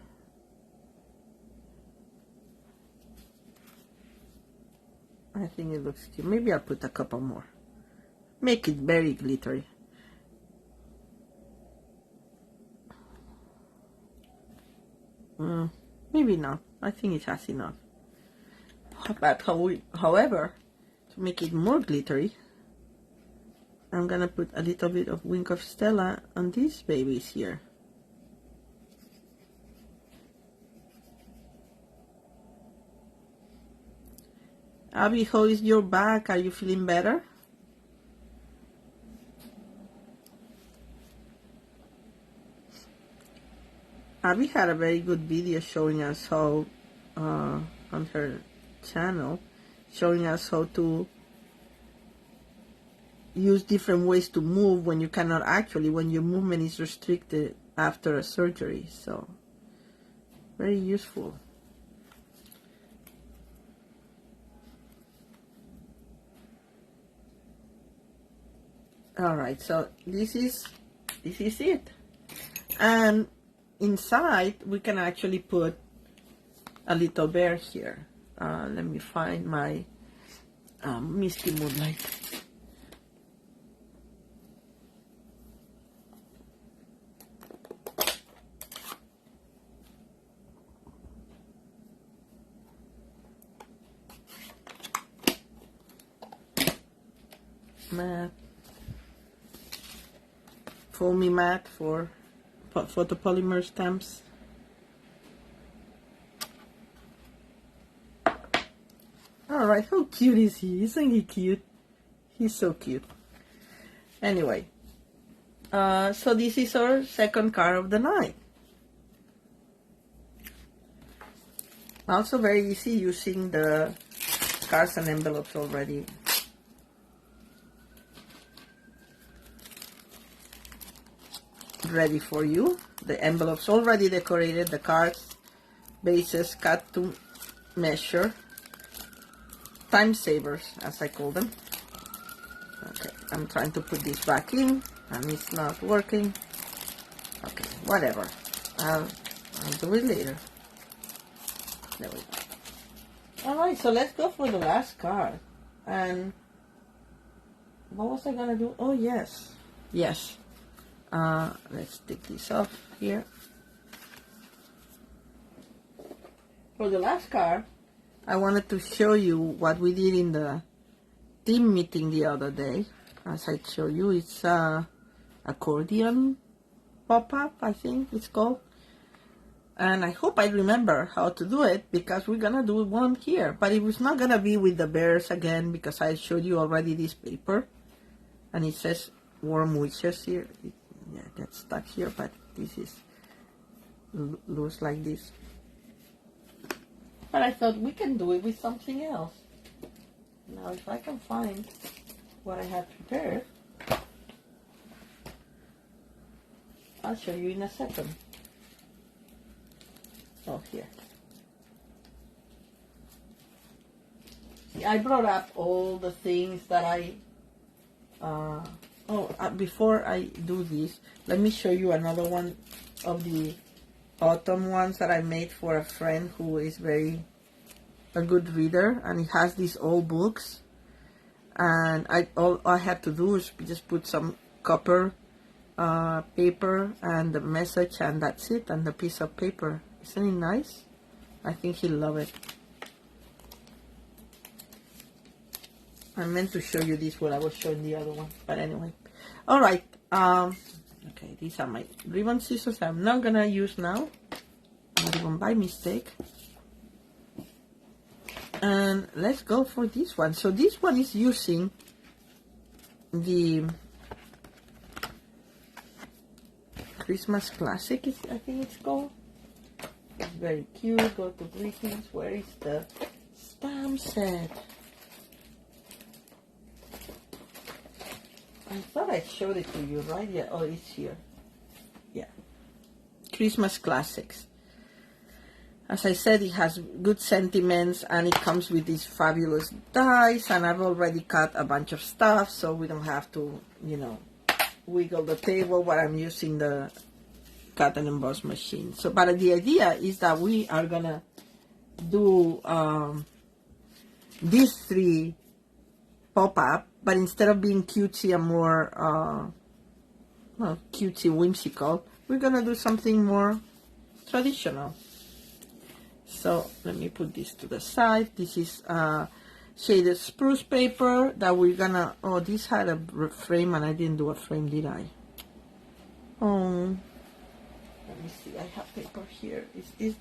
I think it looks cute. Maybe I'll put a couple more. Make it very glittery. Maybe not. I think it has enough. But however, to make it more glittery, I'm gonna put a little bit of Wink of Stella on these babies here. Abby, how is your back? Are you feeling better? Abby had a very good video showing us how, on her channel, showing us how to use different ways to move when you cannot actually, when your movement is restricted after a surgery. So, very useful. Alright, so this is it. And inside, we can actually put a little bear here. Let me find my Misty Moonlight. Mat. Foamy mat for photopolymer stamps. Alright, how cute is he? Isn't he cute? He's so cute. Anyway, so this is our second card of the night. Also very easy using the cards and envelopes already. Ready for you. The envelopes already decorated, the cards, bases cut to measure, time savers as I call them. Okay, I'm trying to put this back in and it's not working. Okay, whatever. I'll do it later. There we go. Alright, so let's go for the last card. And what was I gonna do? Oh yes. Yes. Let's take this off here. For the last card, I wanted to show you what we did in the team meeting the other day. As I show you, it's accordion pop-up, I think it's called. And I hope I remember how to do it because we're gonna do one here. But it was not gonna be with the bears again because I showed you already this paper. And it says warm wishes here. Yeah, that's stuck here, but this is loose like this. But I thought we can do it with something else. Now if I can find what I have prepared, I'll show you in a second. Oh, here. See, I brought up all the things that before I do this, let me show you another one of the autumn ones that I made for a friend who is a good reader, and he has these old books, and all I had to do is just put some copper paper and the message, and that's it, and the piece of paper. Isn't it nice? I think he'll love it. I meant to show you this when I was showing the other one, but anyway. Alright, okay, these are my ribbon scissors I'm not gonna use now. Not even by mistake. And let's go for this one. So this one is using the Christmas Classic, I think it's called. It's very cute. Go to greetings. Where is the stamp set? I thought I showed it to you, right? Yeah, oh, it's here. Yeah. Christmas Classics. As I said, it has good sentiments, and it comes with these fabulous dies, and I've already cut a bunch of stuff, so we don't have to, wiggle the table while I'm using the cut and emboss machine. So, but the idea is that we are gonna do these three pop-up, but instead of being cutesy and more cutesy whimsical, we're gonna do something more traditional. So let me put this to the side. This is shaded spruce paper that we're gonna, oh, this had a frame and I didn't do a frame, did I? Oh, let me see, I have paper here. Is this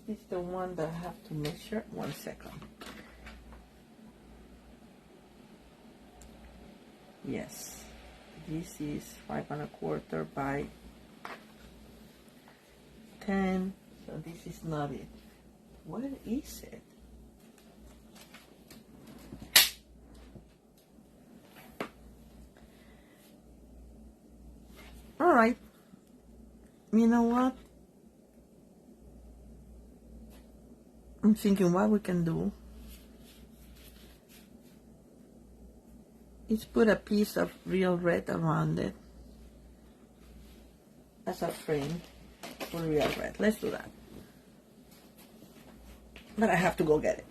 this the one that I have to measure? 1 second. Yes, this is 5 1/4 by 10. So this is not it. Where is it? All right. You know what? I'm thinking what we can do is put a piece of real red around it as a frame for real red. Let's do that. But I have to go get it.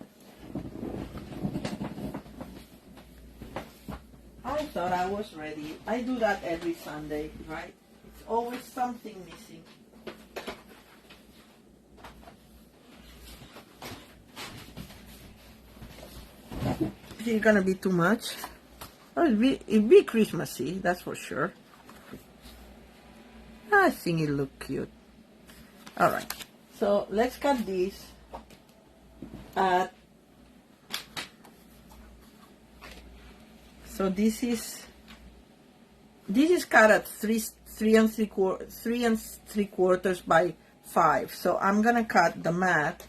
I thought I was ready. I do that every Sunday, right? It's always something missing. Is it gonna be too much? Oh, it'd be Christmassy, that's for sure. I think it look cute. All right, so let's cut this at. So this is cut at 3 3 3/4 by 5. So I'm gonna cut the mat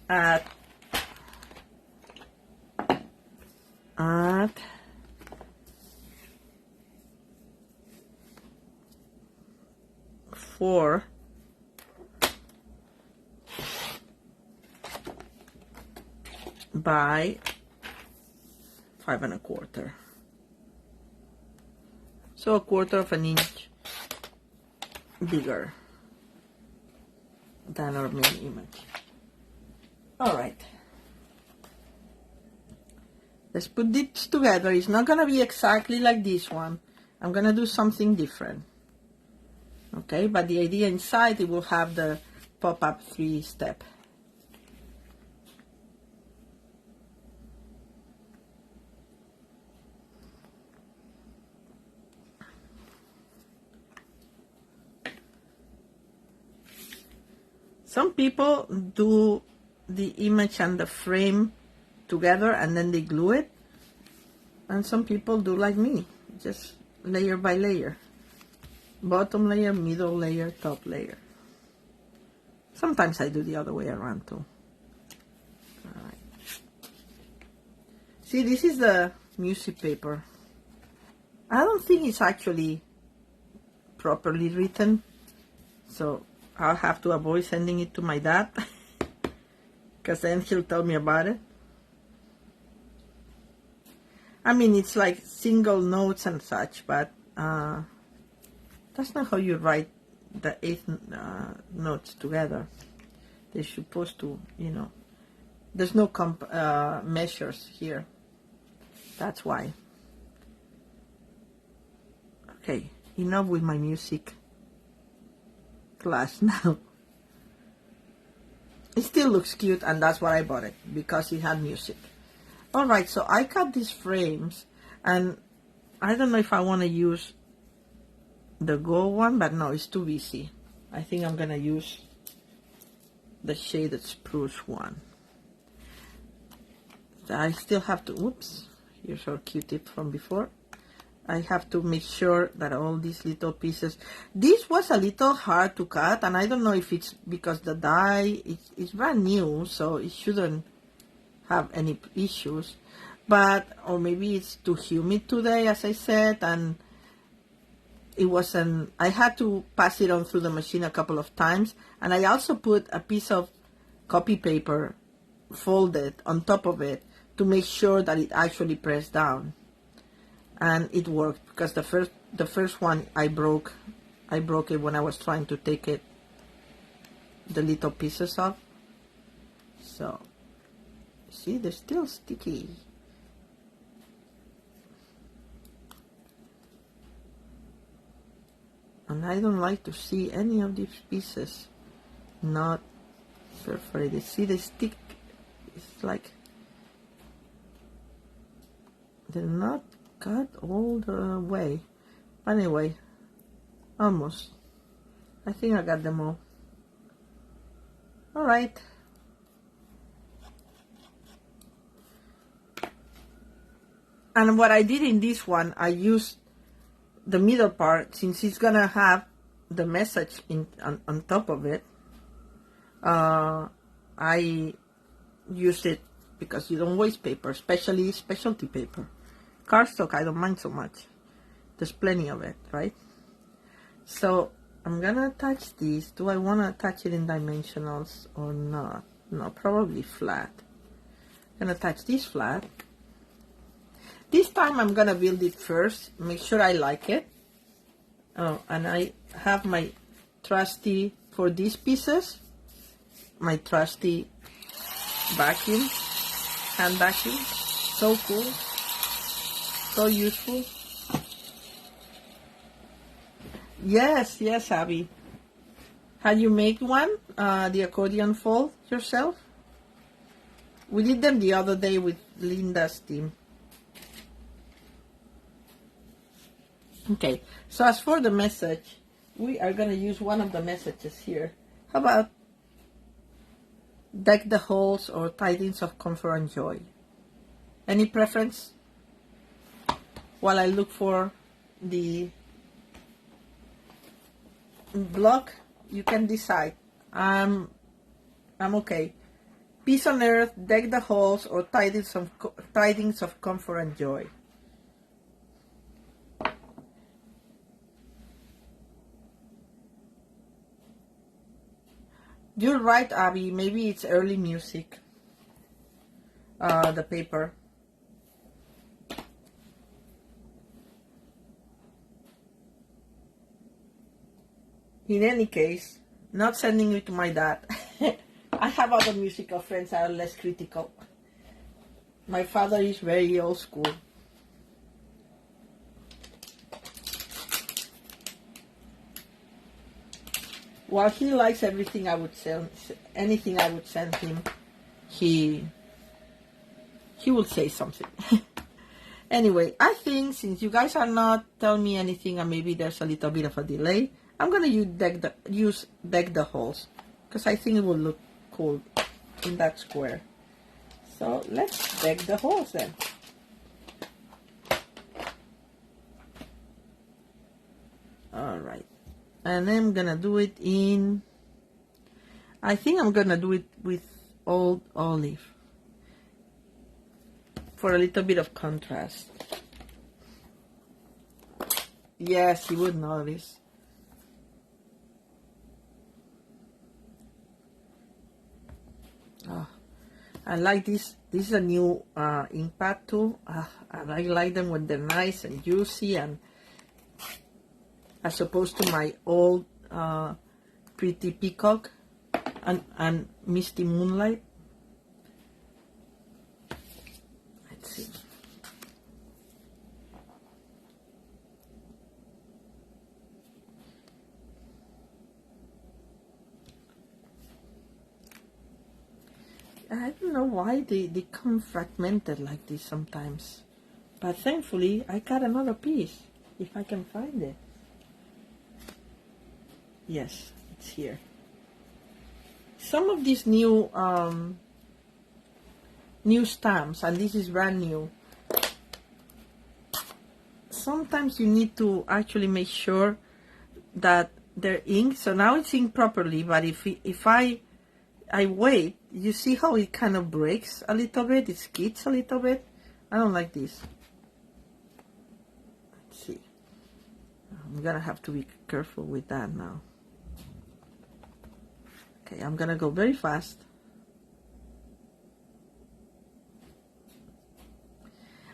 at 4 by 5 1/4. So 1/4 of an inch bigger than our main image. All right. Let's put this together. It's not going to be exactly like this one. I'm going to do something different. Okay, but the idea inside, it will have the pop-up 3-step. Some people do the image and the frame together and then they glue it, and some people do like me, just layer by layer, bottom layer, middle layer, top layer. Sometimes I do the other way around too. All right. See, this is the music paper. I don't think it's actually properly written, so I'll have to avoid sending it to my dad because then he'll tell me about it. I mean, it's like single notes and such, but that's not how you write the 8 notes together. They're supposed to, you know, there's no measures here. That's why. Okay, enough with my music class now. It still looks cute, and that's why I bought it, because it had music. Alright, so I cut these frames, and I don't know if I want to use the gold one, but no, it's too busy. I think I'm going to use the shaded spruce one. I still have to, whoops, here's our Q-tip from before. I have to make sure that all these little pieces, this was a little hard to cut, and I don't know if it's because the dye, it's brand new, so it shouldn't have any issues, but, or maybe it's too humid today, as I said, and it wasn't, I had to pass it on through the machine a couple of times, and I also put a piece of copy paper folded on top of it to make sure that it actually pressed down. And it worked, because the first one I broke it when I was trying to take it, the little pieces off. So, see, they're still sticky. And I don't like to see any of these pieces not perforated. See, they stick. It's like they're not cut all the way. Anyway, almost. I think I got them all. All right. And what I did in this one, I used the middle part, since it's gonna have the message on top of it. I use it because you don't waste paper, especially specialty paper. Cardstock, I don't mind so much. There's plenty of it, right? So I'm gonna attach this. Do I want to attach it in dimensionals or not? No, probably flat. I'm gonna attach this flat. This time I'm gonna build it first, make sure I like it. Oh, and I have my trusty, for these pieces, my trusty vacuum, hand vacuum. So cool, so useful. Yes, yes, Abby. Had you made one, the accordion fold yourself? We did them the other day with Linda's team. Okay, so as for the message, we are going to use one of the messages here. How about deck the halls or tidings of comfort and joy? Any preference? While I look for the block, you can decide. I'm okay. Peace on earth, deck the halls, or tidings of comfort and joy. You're right, Abby. Maybe it's early music. The paper. In any case, not sending it to my dad. I have other musical friends that are less critical. My father is very old school. While he likes everything I would send, anything I would send him, he will say something. Anyway, I think since you guys are not telling me anything and maybe there's a little bit of a delay, I'm gonna use deck the halls because I think it will look cool in that square. So let's deck the halls then. All right. And I'm gonna do it in, I think I'm gonna do it with old olive for a little bit of contrast. Yes, you would notice. Oh, I like this. This is a new ink pad too. And I like them when they're nice and juicy, and as opposed to my old Pretty Peacock and Misty Moonlight. Let's see. I don't know why they come fragmented like this sometimes. But thankfully, I got another piece, if I can find it. Yes, it's here. Some of these new new stamps, and this is brand new, sometimes you need to actually make sure that they're inked. So now it's inked properly, but if I wait, you see how it kind of breaks a little bit, it skids a little bit. I don't like this. Let's see. I'm gonna have to be careful with that now. Okay, I'm gonna go very fast.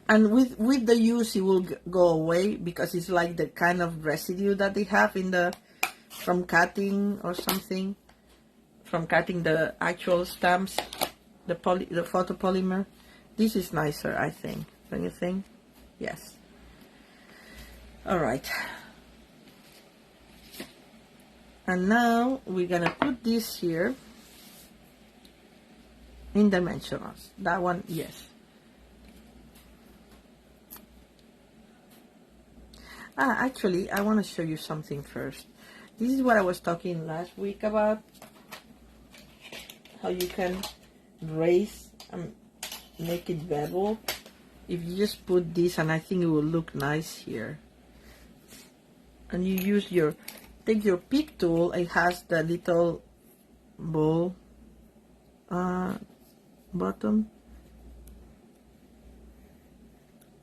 And with the use, it will go away because it's like the kind of residue that they have in the, from cutting or something, from cutting the actual stamps, the photopolymer. This is nicer, I think. Don't you think? Yes. All right. And now we're gonna put this here in dimensionals. That one, yes. Actually, I want to show you something first. This is what I was talking last week about. how you can raise and make it bevel. If you just put this, and I think it will look nice here. And you use your, take your pick tool, it has the little ball bottom,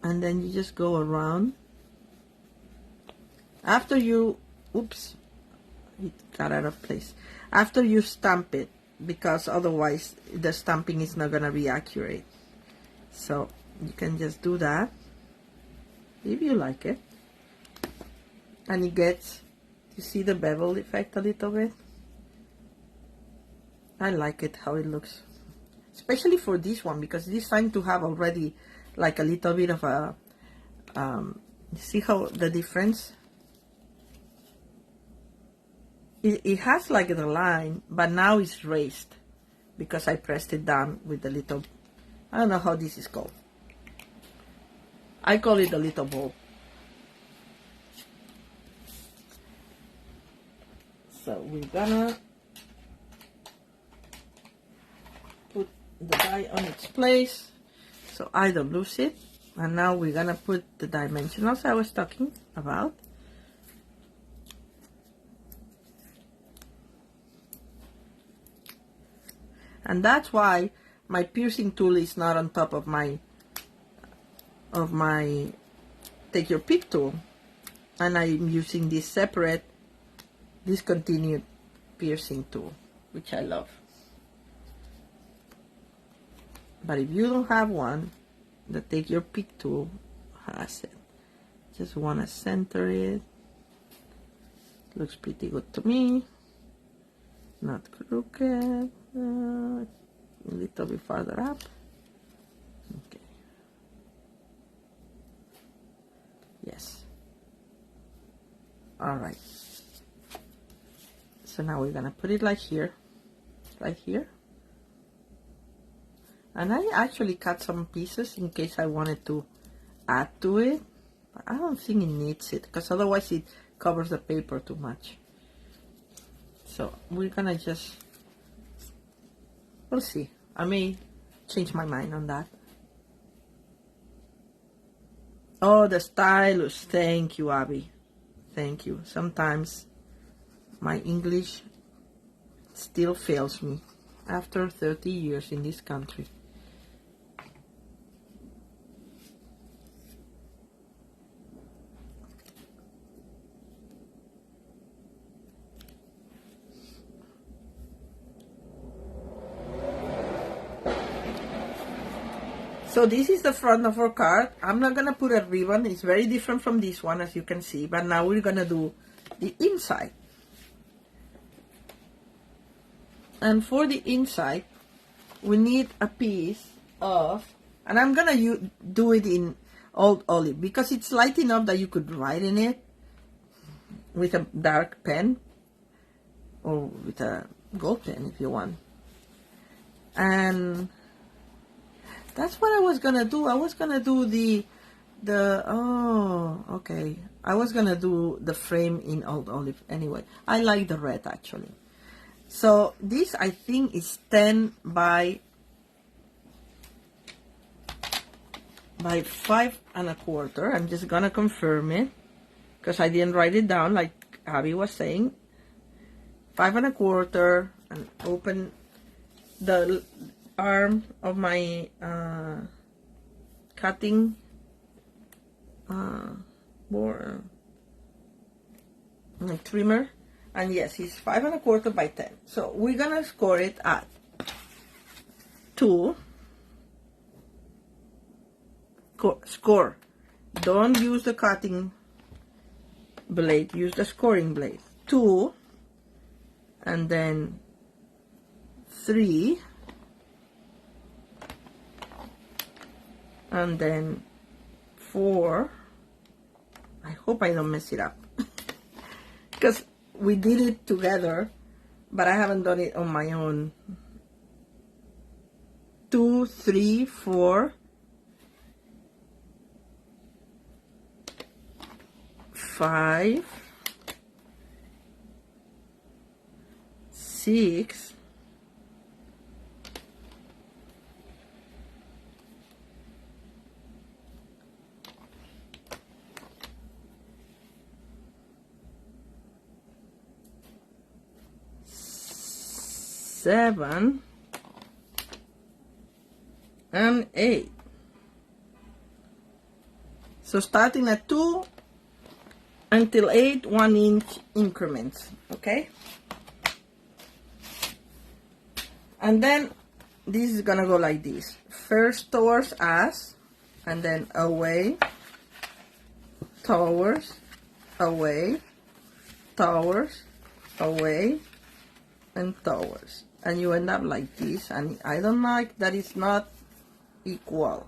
and then you just go around. After you, oops, it got out of place. After you stamp it, because otherwise the stamping is not gonna be accurate. So you can just do that if you like it. And it gets, you see the bevel effect a little bit? I like it how it looks. Especially for this one, because this time to have already like a little bit of a, see how the difference? It has like the line, but now it's raised because I pressed it down with the little, I don't know how this is called. I call it a little ball. So we're gonna put the die on its place so I don't lose it. And now we're gonna put the dimensionals I was talking about. And that's why my piercing tool is not on top of my take your pick tool, and I'm using this separate discontinued piercing tool, which I love. But if you don't have one, the take your pick tool has it. Just want to center it. Looks pretty good to me. Not crooked. A little bit farther up. Okay. Yes. All right. So now we're gonna put it like here, right here. And I actually cut some pieces in case I wanted to add to it. But I don't think it needs it, because otherwise it covers the paper too much. So we're gonna just, we'll see. I may change my mind on that. Oh, the stylus. Thank you, Abby. Thank you. Sometimes my English still fails me after 30 years in this country. So this is the front of our card. I'm not gonna put a ribbon. It's very different from this one, as you can see. But now we're gonna do the inside. And for the inside, we need a piece of, and I'm gonna do it in old olive because it's light enough that you could write in it with a dark pen or with a gold pen if you want. And that's what I was gonna do. I was gonna do oh, okay. I was gonna do the frame in old olive anyway. I like the red actually. So this I think is 10 by 5.25. I'm just gonna confirm it because I didn't write it down like Abby was saying. 5.25, and open the arm of my cutting board, my trimmer, and yes, it's 5.25 by 10. So we're gonna score it at 2. Score. Don't use the cutting blade. Use the scoring blade. 2, and then 3. And then 4. I hope I don't mess it up because we did it together, but I haven't done it on my own. 2, 3, 4, 5, 6, 7, and 8. So starting at 2 until 8 1-inch increments, okay? And then this is gonna go like this. First towards us, and then away, towards, away, towards, away, and towards. And you end up like this, and I don't like that it's not equal.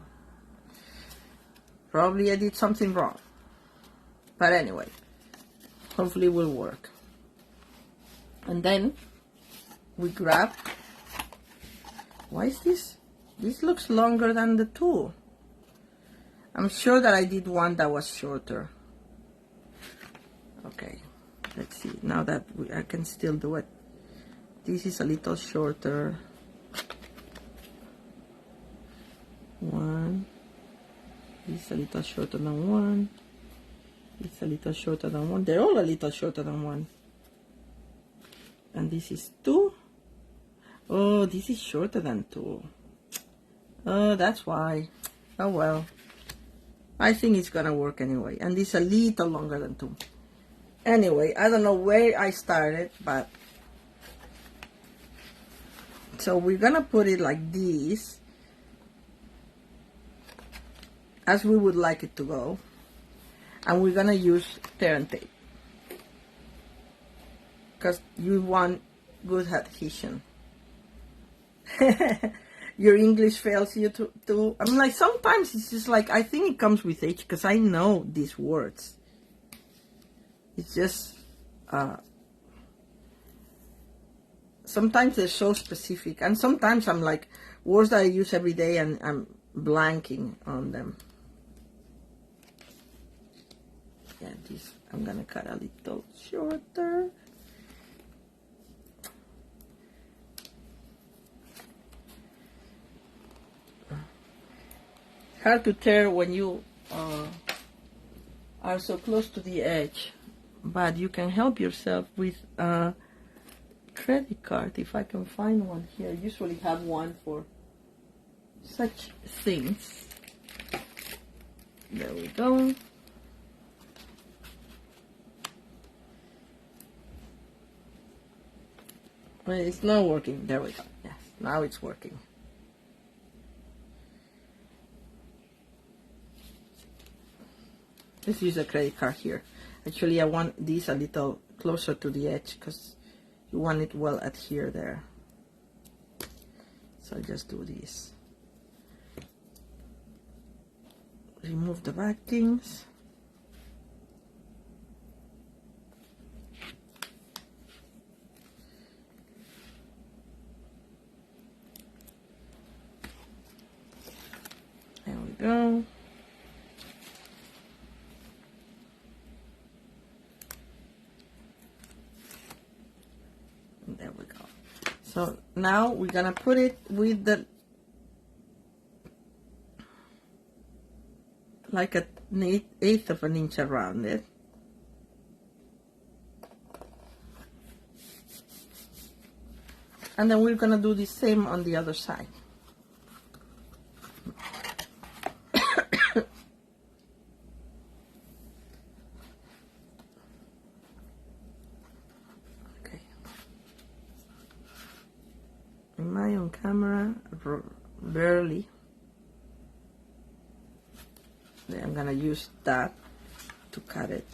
Probably I did something wrong. But anyway, hopefully it will work. And then we grab. Why is this? This looks longer than the 2. I'm sure that I did one that was shorter. Okay, let's see. Now that I can still do it. This is a little shorter. 1. This is a little shorter than 1. It's a little shorter than 1. They're all a little shorter than 1. And this is 2. Oh, this is shorter than 2. Oh, that's why. Oh well. I think it's gonna work anyway. And this is a little longer than 2. Anyway, I don't know where I started, but... So we're gonna put it like this, as we would like it to go. And we're gonna use tear and tape, because you want good adhesion. Your English fails you to I'm like, sometimes it's just like, I think it comes with age, because I know these words. It's just sometimes they're so specific, and sometimes I'm like, words that I use every day and I'm blanking on them. Yeah, this I'm gonna cut a little shorter. Hard to tear when you are so close to the edge, but you can help yourself with a credit card, if I can find one here. I usually have one for such things. There we go. Well, it's not working. There we go. Yes, now it's working. Let's use a credit card here. Actually, I want this a little closer to the edge, because you want it well adhered there. So I just do this. Remove the backings. There we go. And there we go. So now we're gonna put it with the, like an eighth of an inch around it. And then we're gonna do the same on the other side. Am I on camera? Barely. Then I'm gonna use that to cut it.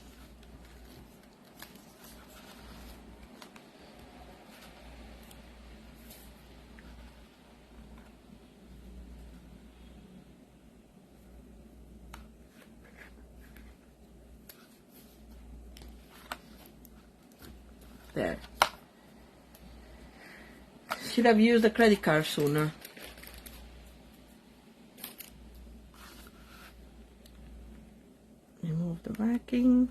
There. Should have used a credit card sooner. Remove the backing.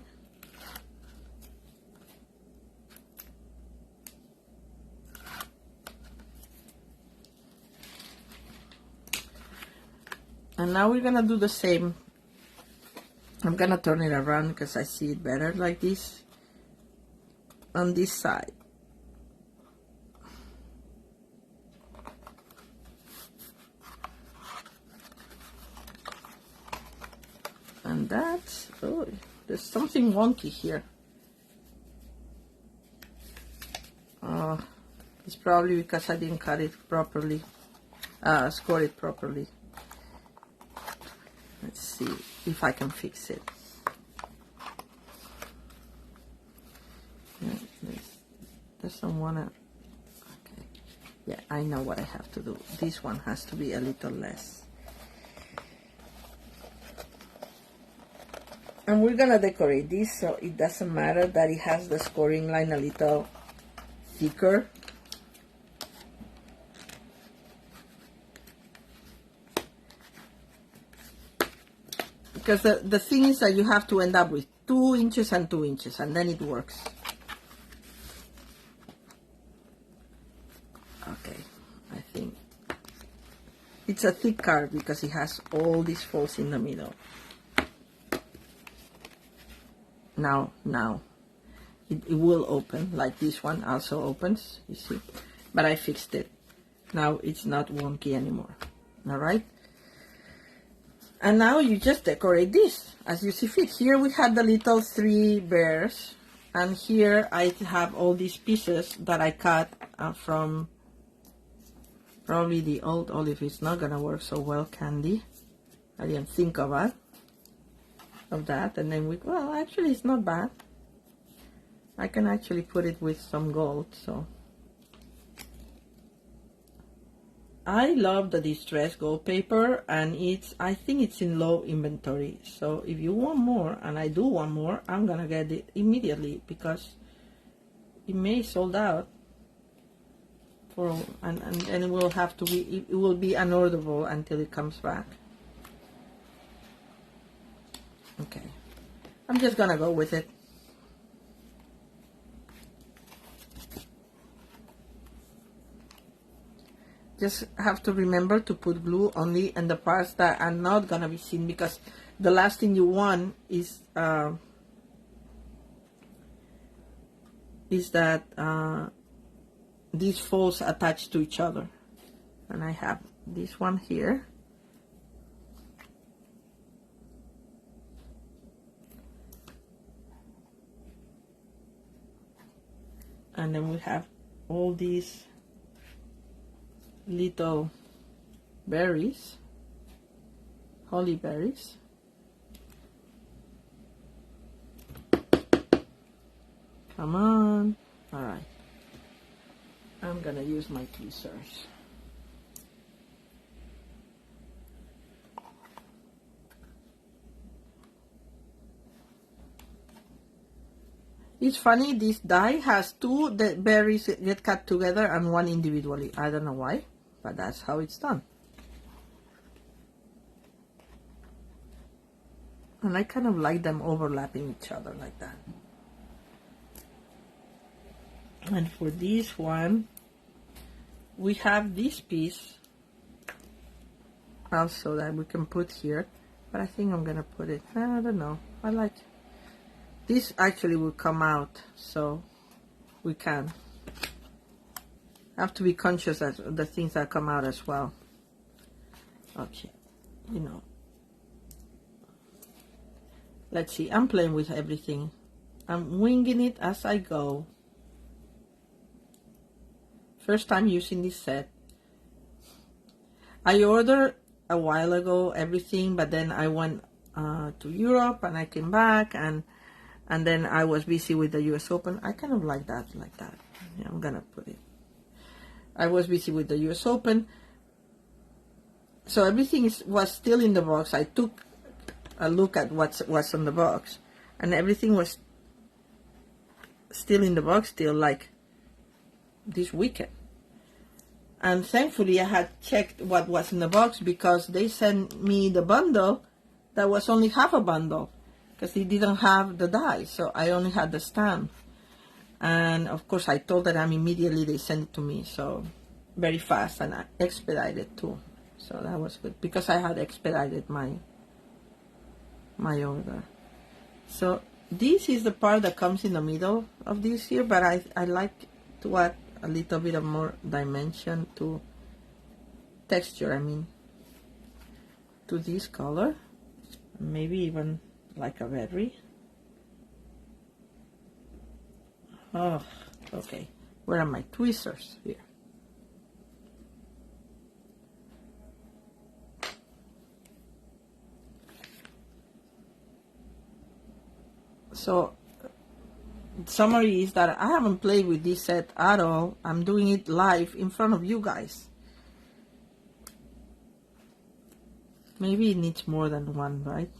And now we're gonna do the same. I'm gonna turn it around because I see it better like this on this side. And that's, oh, there's something wonky here. It's probably because I didn't cut it properly, score it properly. Let's see if I can fix it. Yeah, doesn't wanna, okay. Yeah, I know what I have to do. This one has to be a little less. And we're gonna decorate this so it doesn't matter that it has the scoring line a little thicker. Because the thing is that you have to end up with 2 inches and 2 inches, and then it works. Okay, I think it's a thick card because it has all these folds in the middle. Now it will open, like this one also opens, you see, but I fixed it. Now it's not wonky anymore. All right, and now you just decorate this as you see fit. Here we have the little 3 bears, and here I have all these pieces that I cut from probably the old olive. It's not gonna work so well, candy. I didn't think of that. And then well, actually it's not bad. I can actually put it with some gold. So I love the Distress Gold paper, and I think it's in low inventory. So if you want more, and I do want more, I'm gonna get it immediately because it may sold out for, and it will have to be, it will be unorderable until it comes back. Okay, I'm just gonna go with it. Just have to remember to put glue only in the parts that are not gonna be seen, because the last thing you want is that these folds attach to each other. And I have this one here. And then we have all these little berries, holly berries. Come on. All right. I'm gonna use my tweezers. It's funny, this die has 2 berries get cut together and 1 individually. I don't know why, but that's how it's done. And I kind of like them overlapping each other like that. And for this one, we have this piece also that we can put here, but I think I'm gonna put it, I don't know, I like it. This actually will come out, so we can have to be conscious of the things that come out as well. Okay, you know, let's see, I'm playing with everything. I'm winging it as I go. First time using this set. I ordered a while ago everything, but then I went to Europe and I came back, and then I was busy with the US Open. I kind of like that. Yeah, I'm gonna put it. I was busy with the US Open, so everything was still in the box. I took a look at what's on the box, and everything was still in the box, still like this weekend. And thankfully I had checked what was in the box, because they sent me the bundle that was only half a bundle, because they didn't have the die, so I only had the stamp. And of course I told them immediately, they sent it to me, so very fast, and I expedited too, so that was good, because I had expedited my order. So this is the part that comes in the middle of this here, but I like to add a little bit of more dimension to texture, I mean, to this color, maybe even like a berry. Oh, okay. Where are my tweezers? Here. So, summary is that I haven't played with this set at all. I'm doing it live in front of you guys. Maybe it needs more than one, right?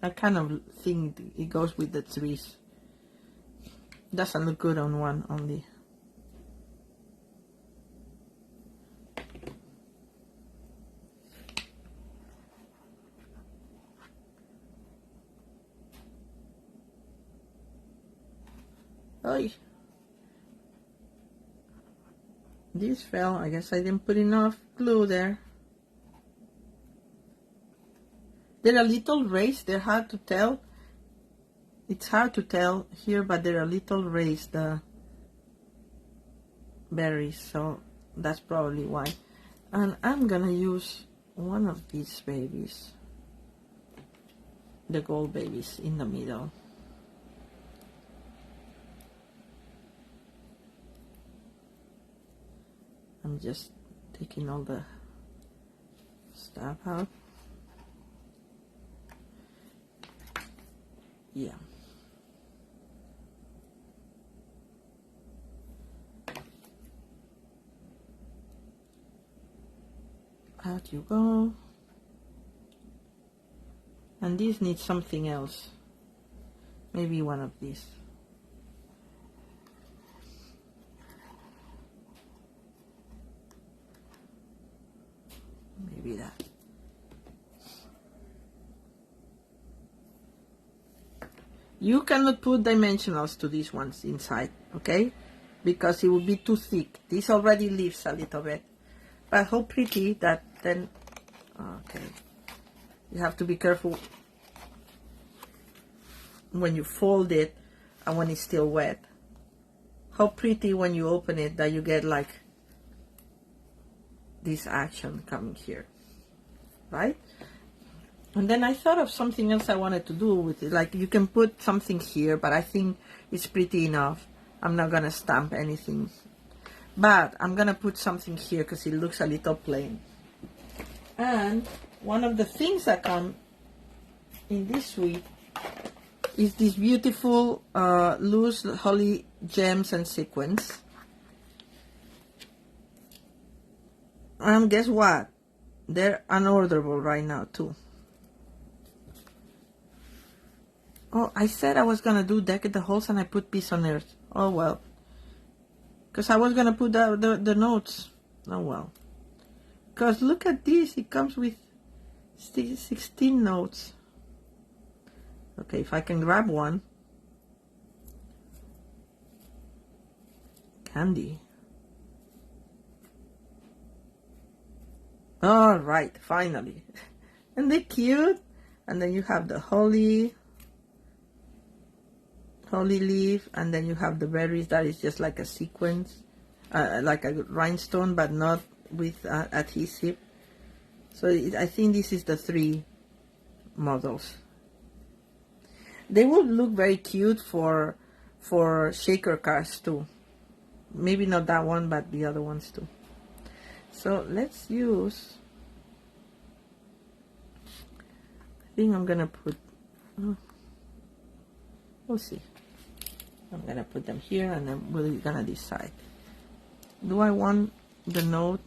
I kind of think it goes with the trees. Doesn't look good on one only. Oy. This fell. I guess I didn't put enough glue there. They're a little raised. They're hard to tell. It's hard to tell here, but they're a little raised, the berries. So that's probably why. And I'm gonna use one of these babies. The gold babies in the middle. I'm just taking all the stuff out. Yeah. Out you go. And these need something else. Maybe one of these. Maybe that. You cannot put dimensionals to these ones inside, okay? Because it will be too thick. This already leaves a little bit. But how pretty that then... Okay. You have to be careful when you fold it and when it's still wet. How pretty when you open it that you get like this action coming here, right? And then I thought of something else I wanted to do with it. Like you can put something here, but I think it's pretty enough. I'm not gonna stamp anything, but I'm gonna put something here because it looks a little plain. And one of the things that come in this suite is this beautiful loose holly gems and sequins. And guess what? They're unorderable right now too. Oh, I said I was gonna do Deck the Halls and I put Peace on Earth. Oh well. Because I was gonna put the notes. Oh well. Because look at this, it comes with 16 notes. Okay, if I can grab one. Candy. Alright, finally. And they're cute. And then you have the holly leaf, and then you have the berries that is just like a sequence, like a rhinestone, but not with adhesive. So I think this is the 3 models. They would look very cute for shaker cards too. Maybe not that one, but the other ones too. So let's use, I think I'm gonna put, we'll see. I'm gonna put them here and then we're gonna decide. Do I want the note?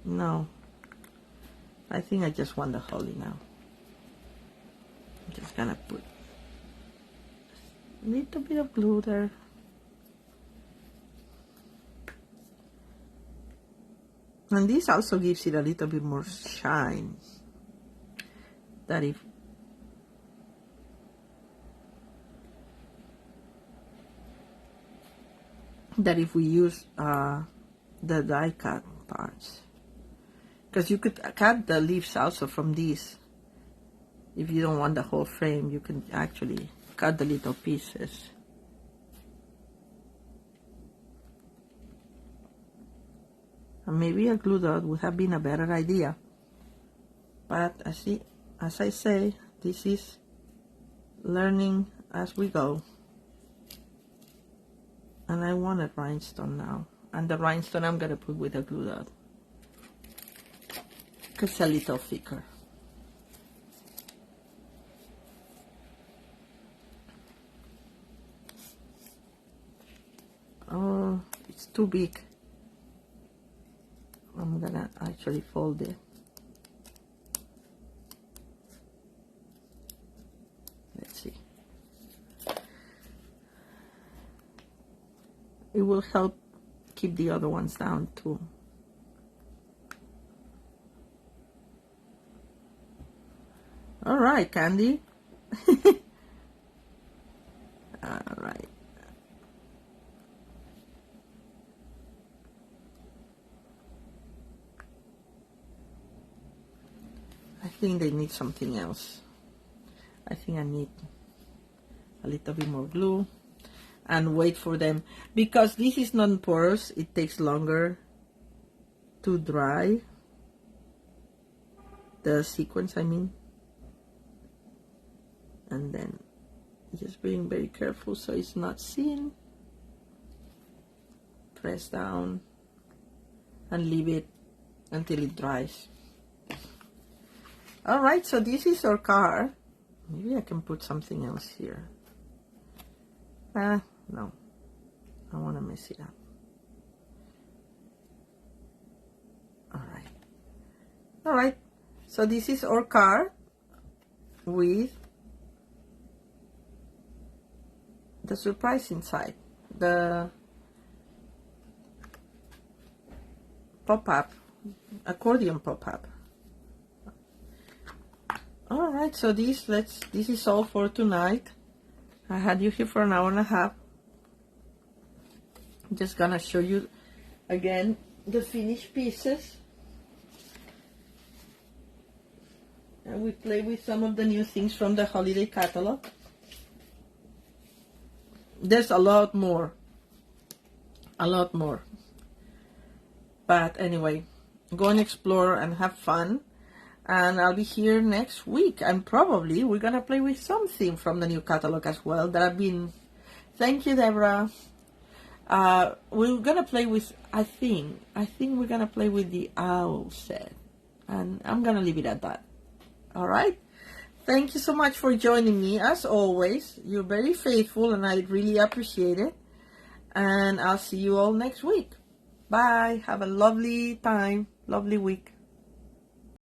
No. I think I just want the holly now. I'm just gonna put a little bit of glue there. And this also gives it a little bit more shine. That if we use the die cut parts, because you could cut the leaves also from these. If you don't want the whole frame, you can actually cut the little pieces. And maybe a glue dot would have been a better idea. But as I say, this is learning as we go. And I want a rhinestone now. And the rhinestone I'm going to put with a glue dot, because it's a little thicker. Oh, it's too big. I'm going to actually fold it. Let's see. It will help keep the other ones down too. All right, Candy. All right. I think they need something else. I think I need a little bit more glue and wait for them, because this is non-porous. It takes longer to dry. The sequence, I mean. And then just being very careful so it's not seen. Press down and leave it until it dries. All right, so this is our car. Maybe I can put something else here. No, I want to mess it up. All right, so this is our car with the surprise inside, the pop-up, accordion pop-up. All right, so this is all for tonight. I had you here for an hour and a half. I'm just gonna show you again the finished pieces. And we play with some of the new things from the holiday catalog. There's a lot more. But anyway, go and explore and have fun. And I'll be here next week. And probably we're going to play with something from the new catalog as well that I've been... Thank you, Deborah. We're going to play with, I think we're going to play with the owl set. And I'm going to leave it at that. All right? Thank you so much for joining me. As always, you're very faithful and I really appreciate it. And I'll see you all next week. Bye. Have a lovely time, lovely week.